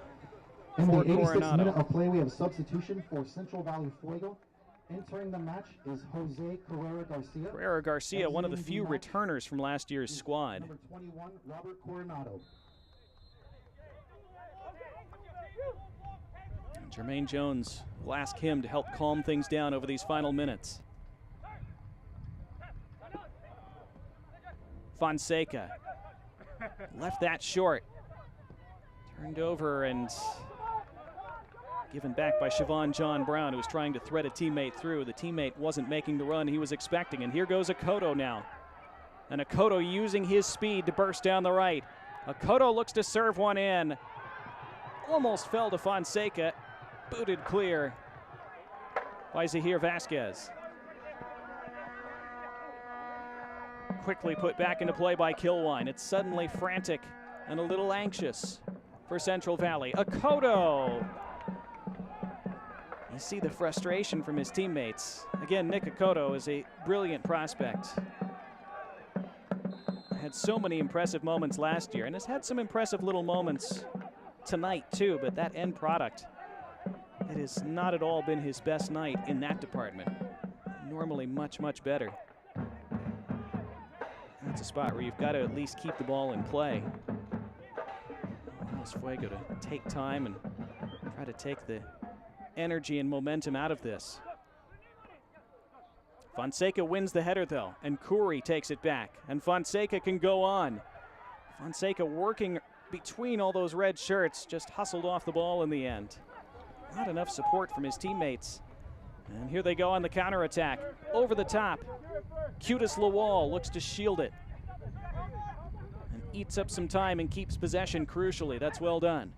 in for the 86th Coronado. minute of play, we have substitution for Central Valley Fuego. Entering the match is Jose Carrera Garcia. Carrera Garcia, one of the few returners from last year's squad. Number 21, Robert Coronado. Jermaine Jones will ask him to help calm things down over these final minutes. Fonseca left that short. Turned over and given back by Siobhan John Brown, who was trying to thread a teammate through. The teammate wasn't making the run he was expecting, and here goes Akoto now. And Akoto using his speed to burst down the right. Akoto looks to serve one in. Almost fell to Fonseca. Booted clear by Zahir Vasquez. Quickly put back into play by Kilwine. It's suddenly frantic and a little anxious for Central Valley. Akoto! You see the frustration from his teammates. Again, Nick Akoto is a brilliant prospect. Had so many impressive moments last year and has had some impressive little moments tonight too, but that end product, it has not at all been his best night in that department. Normally much, much better. That's a spot where you've got to at least keep the ball in play. Allows Fuego to take time and try to take the energy and momentum out of this. Fonseca wins the header though, and Khoury takes it back, and Fonseca can go on. Fonseca working between all those red shirts, just hustled off the ball in the end. Not enough support from his teammates. And here they go on the counterattack. Over the top. Cutis Lawal looks to shield it. And eats up some time and keeps possession crucially. That's well done.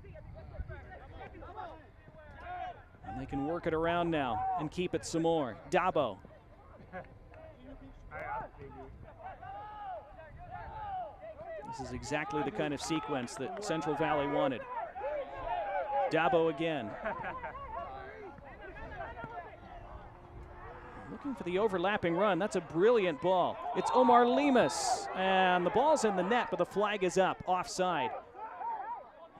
And they can work it around now and keep it some more. Dabo. This is exactly the kind of sequence that Central Valley wanted. Dabo again. Looking for the overlapping run. That's a brilliant ball. It's Omar Lemus. And the ball's in the net, but the flag is up, offside.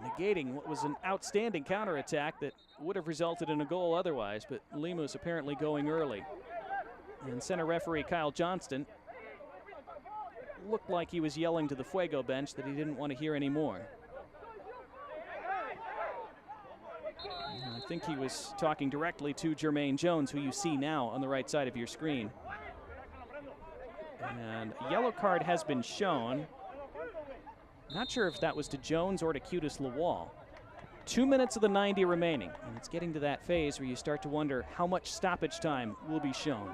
Negating what was an outstanding counterattack that would have resulted in a goal otherwise, but Lemus apparently going early. And center referee Kyle Johnston looked like he was yelling to the Fuego bench that he didn't want to hear any more. I think he was talking directly to Jermaine Jones, who you see now on the right side of your screen. And a yellow card has been shown. Not sure if that was to Jones or to Cutis Lawal. 2 minutes of the 90 remaining, and it's getting to that phase where you start to wonder how much stoppage time will be shown.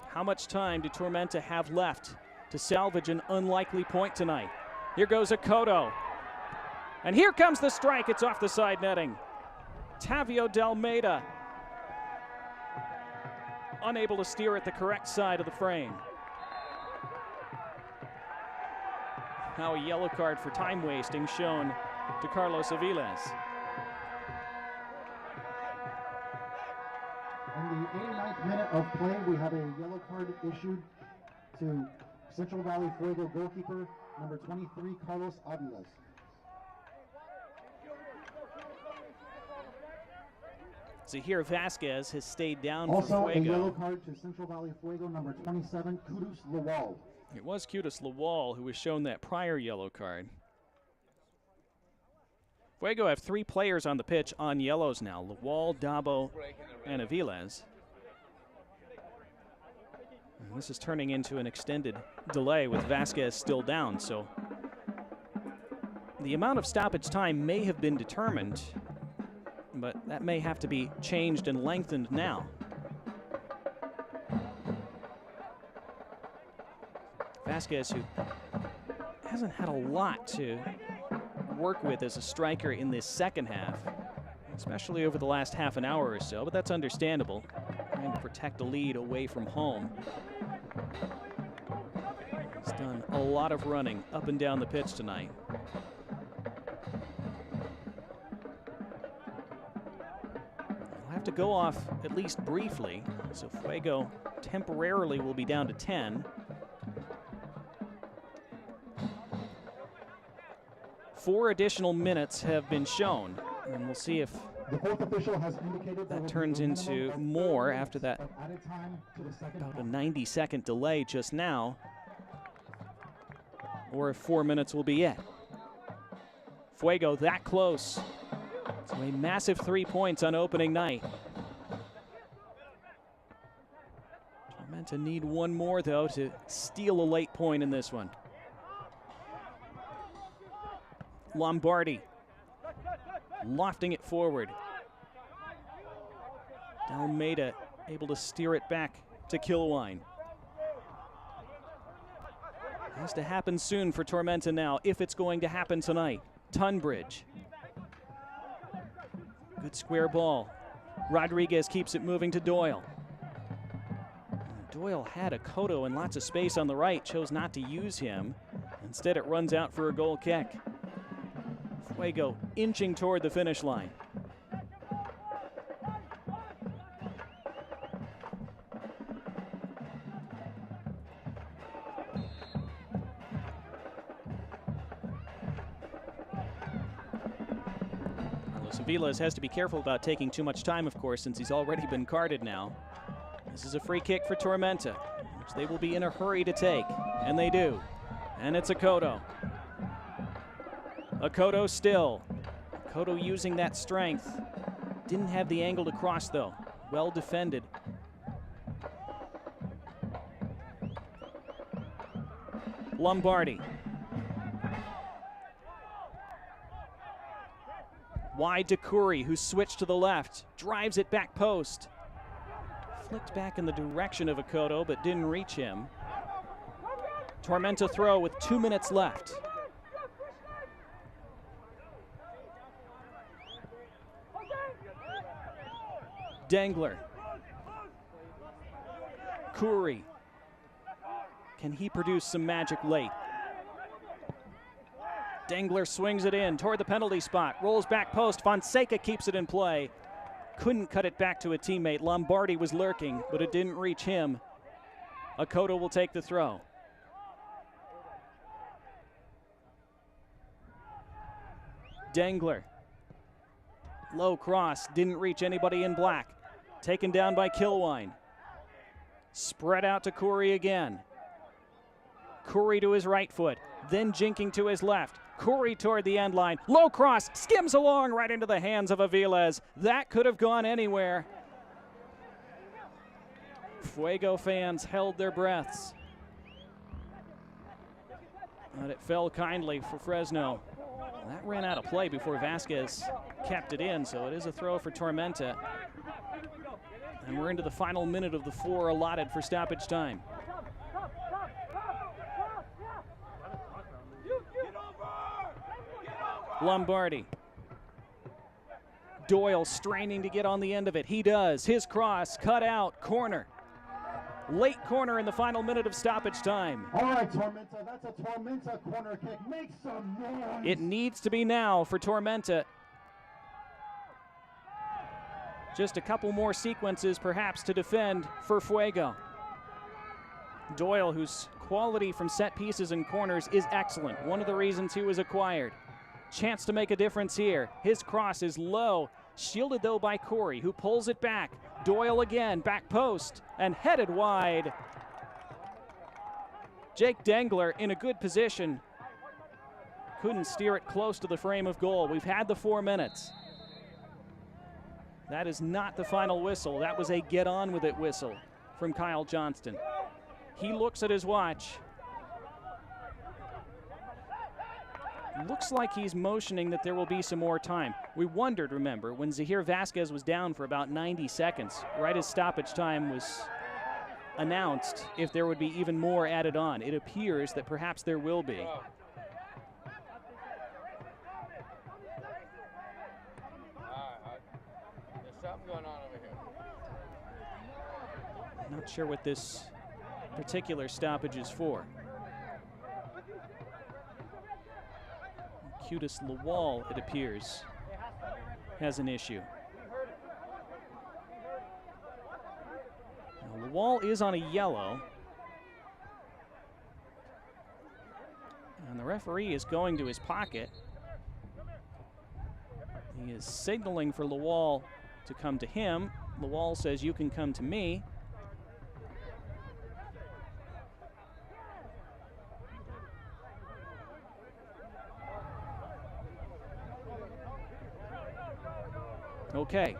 How much time do Tormenta have left to salvage an unlikely point tonight? Here goes Akoto. And here comes the strike. It's off the side netting. Tavio Dalmeida unable to steer it the correct side of the frame. Now a yellow card for time wasting shown to Carlos Aviles. In the 89th minute of play, we have a yellow card issued to Central Valley Fuego goalkeeper number 23, Carlos Aviles. Zahir Vasquez has stayed down Also for Fuego. a yellow card to Central Valley Fuego number 27, Cutis Lawal. It was Cutis Lawal who was shown that prior yellow card. Fuego have 3 players on the pitch on yellows now. Lawal, Dabo, and Aviles. And this is turning into an extended delay with Vasquez still down, so the amount of stoppage time may have been determined, but that may have to be changed and lengthened now. Vasquez, who hasn't had a lot to work with as a striker in this second half, especially over the last half an hour or so, but that's understandable. trying to protect a lead away from home. He's done a lot of running up and down the pitch tonight. He'll have to go off at least briefly, so Fuego temporarily will be down to 10. 4 additional minutes have been shown, and we'll see if The fourth official has indicated that turns into more after that about a 90-second delay just now, or if 4 minutes will be it. Fuego that close. So a massive 3 points on opening night. Tormenta need one more, though, to steal a late point in this one. Lombardi lofting it forward. Almeida able to steer it back to Kilwine. Has to happen soon for Tormenta now, if it's going to happen tonight. Tunbridge. Good square ball. Rodriguez keeps it moving to Doyle. Doyle had a Cotto and lots of space on the right, chose not to use him. Instead it runs out for a goal kick. Fuego inching toward the finish line. Vilas has to be careful about taking too much time, of course, since he's already been carded now. This is a free kick for Tormenta, which they will be in a hurry to take, and they do. And it's a Cotto. A Cotto still. Cotto using that strength. Didn't have the angle to cross, though. Well defended. Lombardi. Wide to Curry, who switched to the left. Drives it back post. Flicked back in the direction of a Cotto, but didn't reach him. Tormenta throw with 2 minutes left. Dangler. Curry. Can he produce some magic late? Dangler swings it in toward the penalty spot, rolls back post. Fonseca keeps it in play. Couldn't cut it back to a teammate. Lombardi was lurking, but it didn't reach him. Cotto will take the throw. Dangler. Low cross, didn't reach anybody in black. Taken down by Kilwine. Spread out to Curry again. Curry to his right foot, then jinking to his left. Curry toward the end line. Low cross, skims along right into the hands of Aviles. That could have gone anywhere. Fuego fans held their breaths. But it fell kindly for Fresno. That ran out of play before Vasquez kept it in, so it is a throw for Tormenta. And we're into the final minute of the 4 allotted for stoppage time. Lombardi. Doyle straining to get on the end of it. He does. His cross, cut out, corner. Late corner in the final minute of stoppage time. All right, Tormenta, that's a Tormenta corner kick. Make some noise. It needs to be now for Tormenta. Just a couple more sequences, perhaps, to defend for Fuego. Doyle, whose quality from set pieces and corners is excellent. One of the reasons he was acquired. Chance to make a difference here. His cross is low, shielded though by Corey, who pulls it back. Doyle again, back post, and headed wide. Jake Dangler in a good position. Couldn't steer it close to the frame of goal. We've had the 4 minutes. That is not the final whistle. That was a get on with it whistle from Kyle Johnston. He looks at his watch. Looks like he's motioning that there will be some more time. We wondered, remember, when Zahir Vasquez was down for about 90 seconds, right as stoppage time was announced, if there would be even more added on. It appears that perhaps there will be. There's something going on over here. Not sure what this particular stoppage is for. Cutis Lawal, it appears, has an issue. Now, Lawal is on a yellow. And the referee is going to his pocket. He is signaling for Lawal to come to him. Lawal says, "You can come to me." Okay.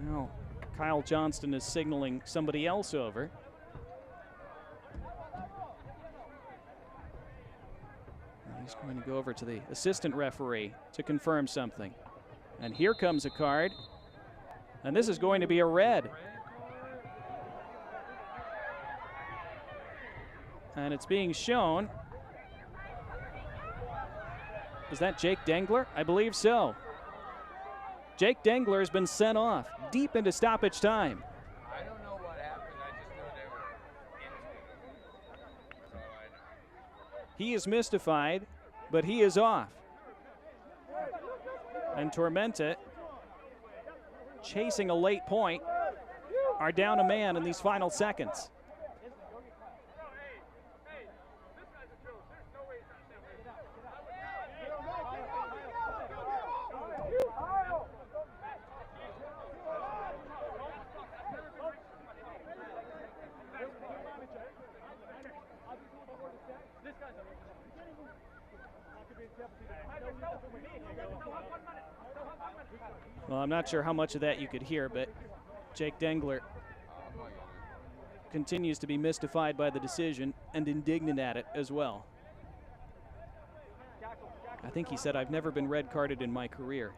Now, Kyle Johnston is signaling somebody else over. And he's going to go over to the assistant referee to confirm something. And here comes a card. And this is going to be a red. And it's being shown. Is that Jake Dengler? I believe so. Jake Dengler has been sent off deep into stoppage time. I don't know what happened. I just know they were into it. That's all I know. He is mystified, but he is off. And Tormenta, chasing a late point, are down a man in these final seconds. Well, I'm not sure how much of that you could hear, but Jake Dengler continues to be mystified by the decision and indignant at it as well. I think he said, "I've never been red carded in my career."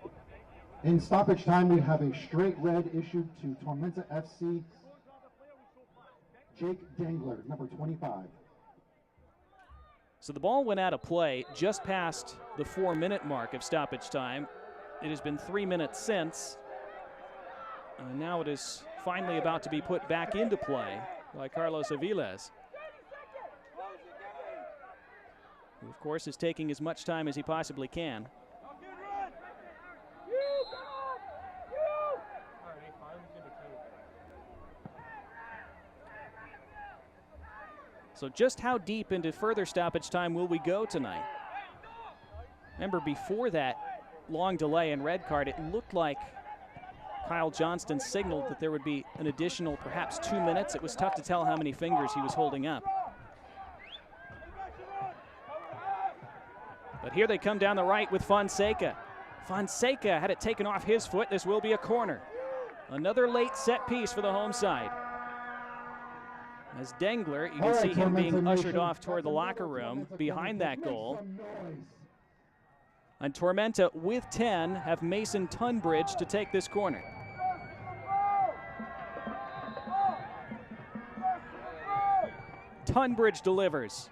In stoppage time, we have a straight red issued to Tormenta FC, Jake Dengler, number 25. So the ball went out of play just past the 4-minute mark of stoppage time. It has been 3 minutes since. And now it is finally about to be put back into play by Carlos Aviles, who, of course, is taking as much time as he possibly can. So just how deep into further stoppage time will we go tonight? Remember, before that long delay and red card, it looked like Kyle Johnston signaled that there would be an additional perhaps 2 minutes. It was tough to tell how many fingers he was holding up. But here they come down the right with Fonseca. Fonseca had it taken off his foot. This will be a corner. Another late set piece for the home side. As Dengler, you can see him being ushered off toward the locker room behind that goal. And Tormenta, with 10, have Mason Tunbridge to take this corner. Tunbridge delivers.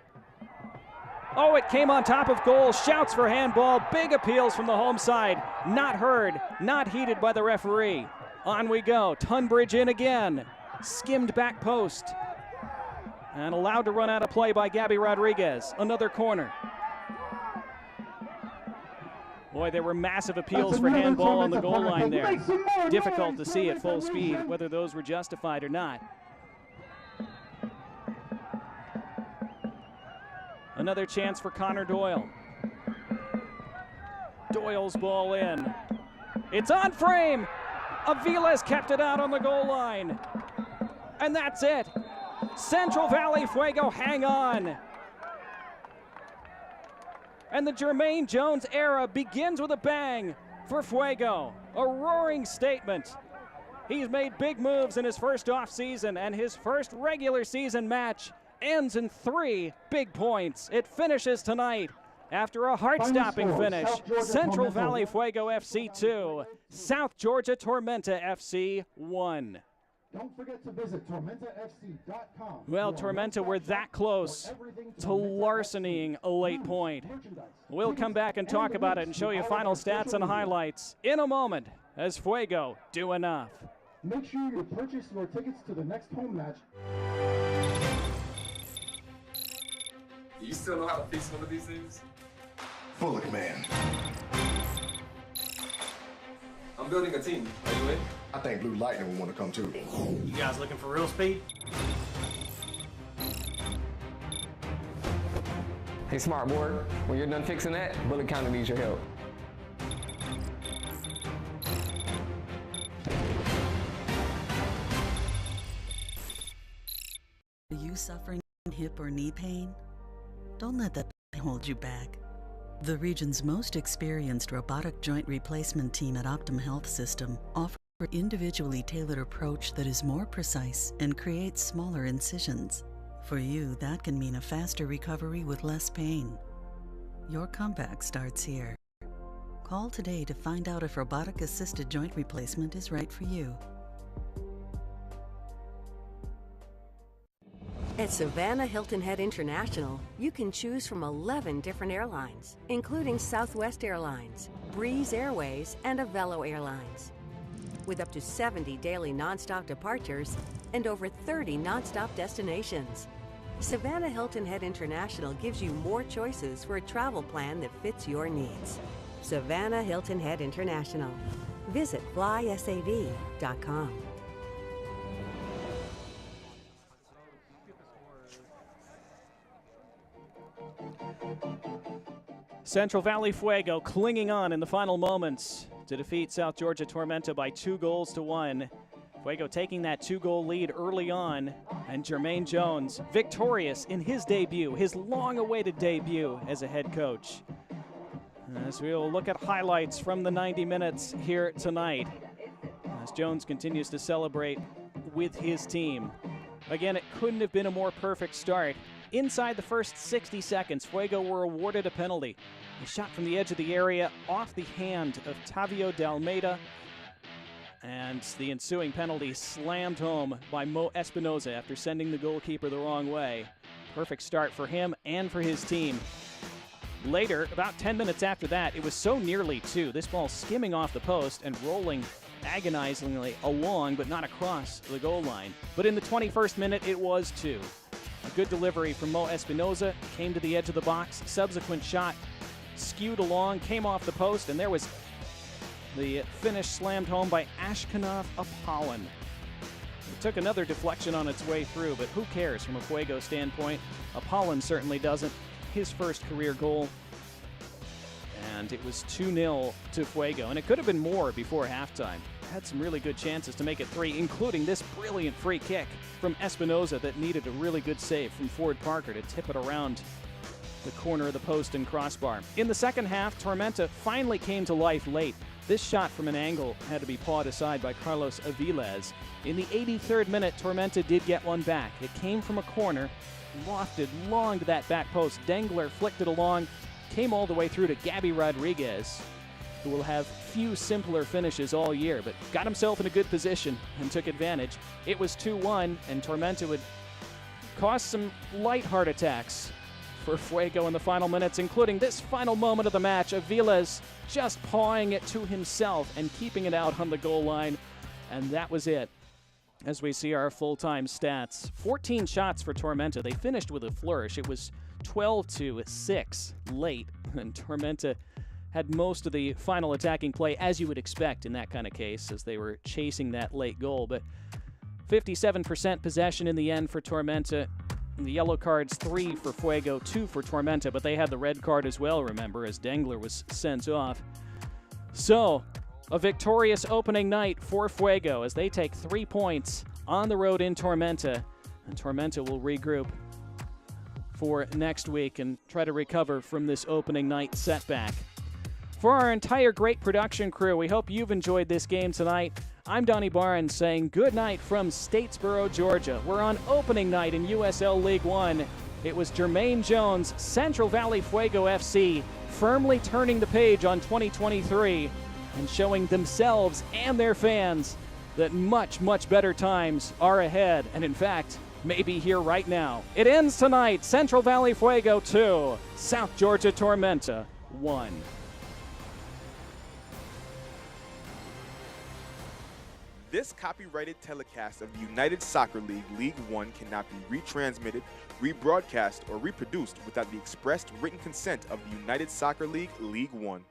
Oh, it came on top of goal. Shouts for handball. Big appeals from the home side. Not heard, not heeded by the referee. On we go. Tunbridge in again. Skimmed back post. And allowed to run out of play by Gabby Rodriguez. Another corner. Boy, there were massive appeals for handball on the goal line there. Difficult to see at full speed whether those were justified or not. Another chance for Connor Doyle. Doyle's ball in. It's on frame. Aviles kept it out on the goal line. And that's it. Central Valley Fuego hang on. And the Jermaine Jones era begins with a bang for Fuego. A roaring statement. He's made big moves in his first offseason, and his first regular season match ends in 3 big points. It finishes tonight after a heart-stopping finish. Central Valley Fuego FC 2, South Georgia Tormenta FC 1. Don't forget to visit tormentafc.com. Well, Tormenta were that close to larcenying a late point. We'll come back and talk about it and show you final stats and highlights in a moment as Fuego do enough. Make sure you purchase your tickets to the next home match. Do you still know how to fix one of these things? Bullock man. I'm building a team. Are you in? I think Blue Lightning will want to come too. You guys looking for real speed? Hey, smart board, when you're done fixing that, Bullock County needs your help. Are you suffering hip or knee pain? Don't let that hold you back. The region's most experienced robotic joint replacement team at Optum Health System offers an individually tailored approach that is more precise and creates smaller incisions. For you, that can mean a faster recovery with less pain. Your comeback starts here. Call today to find out if robotic-assisted joint replacement is right for you. At Savannah Hilton Head International, you can choose from 11 different airlines, including Southwest Airlines, Breeze Airways, and Avelo Airlines. With up to 70 daily nonstop departures and over 30 nonstop destinations, Savannah Hilton Head International gives you more choices for a travel plan that fits your needs. Savannah Hilton Head International. Visit flysav.com. Central Valley Fuego clinging on in the final moments to defeat South Georgia Tormenta by 2-1. Fuego taking that 2-goal lead early on, and Jermaine Jones victorious in his debut, his long-awaited debut as a head coach. As we'll look at highlights from the 90 minutes here tonight, as Jones continues to celebrate with his team. Again, it couldn't have been a more perfect start. Inside the first 60 seconds, Fuego were awarded a penalty. A shot from the edge of the area off the hand of Tavio de Almeida, and the ensuing penalty slammed home by Mo Espinoza after sending the goalkeeper the wrong way. Perfect start for him and for his team. Later, about 10 minutes after that, it was so nearly 2. This ball skimming off the post and rolling agonizingly along, but not across the goal line. But in the 21st minute, it was 2. A good delivery from Mo Espinoza, came to the edge of the box, subsequent shot skewed along, came off the post, and there was the finish slammed home by Ashkanov Apollon. It took another deflection on its way through, but who cares from a Fuego standpoint? Apollon certainly doesn't. His first career goal. And it was 2-0 to Fuego, and it could have been more before halftime. Had some really good chances to make it 3, including this brilliant free kick from Espinoza that needed a really good save from Ford Parker to tip it around the corner of the post and crossbar. In the second half, Tormenta finally came to life late. This shot from an angle had to be pawed aside by Carlos Aviles. In the 83rd minute, Tormenta did get one back. It came from a corner, lofted long to that back post. Dengler flicked it along, came all the way through to Gabby Rodriguez, who will have few simpler finishes all year, but got himself in a good position and took advantage. It was 2-1, and Tormenta would cause some light heart attacks for Fuego in the final minutes, including this final moment of the match. Aviles just pawing it to himself and keeping it out on the goal line, and that was it. As we see our full-time stats, 14 shots for Tormenta. They finished with a flourish. It was 12-6 late, and Tormenta had most of the final attacking play, as you would expect in that kind of case, as they were chasing that late goal. But 57% possession in the end for Tormenta. The yellow cards, 3 for Fuego, 2 for Tormenta, but they had the red card as well, remember, as Dengler was sent off. So, a victorious opening night for Fuego as they take 3 points on the road in Tormenta, and Tormenta will regroup for next week and try to recover from this opening night setback. For our entire great production crew, we hope you've enjoyed this game tonight. I'm Donnie Barnes saying good night from Statesboro, Georgia. We're on opening night in USL League One. It was Jermaine Jones, Central Valley Fuego FC, firmly turning the page on 2023 and showing themselves and their fans that much, much better times are ahead, and in fact, maybe here right now. It ends tonight, Central Valley Fuego 2, South Georgia Tormenta 1. This copyrighted telecast of the United Soccer League League One cannot be retransmitted, rebroadcast, or reproduced without the expressed written consent of the United Soccer League League One.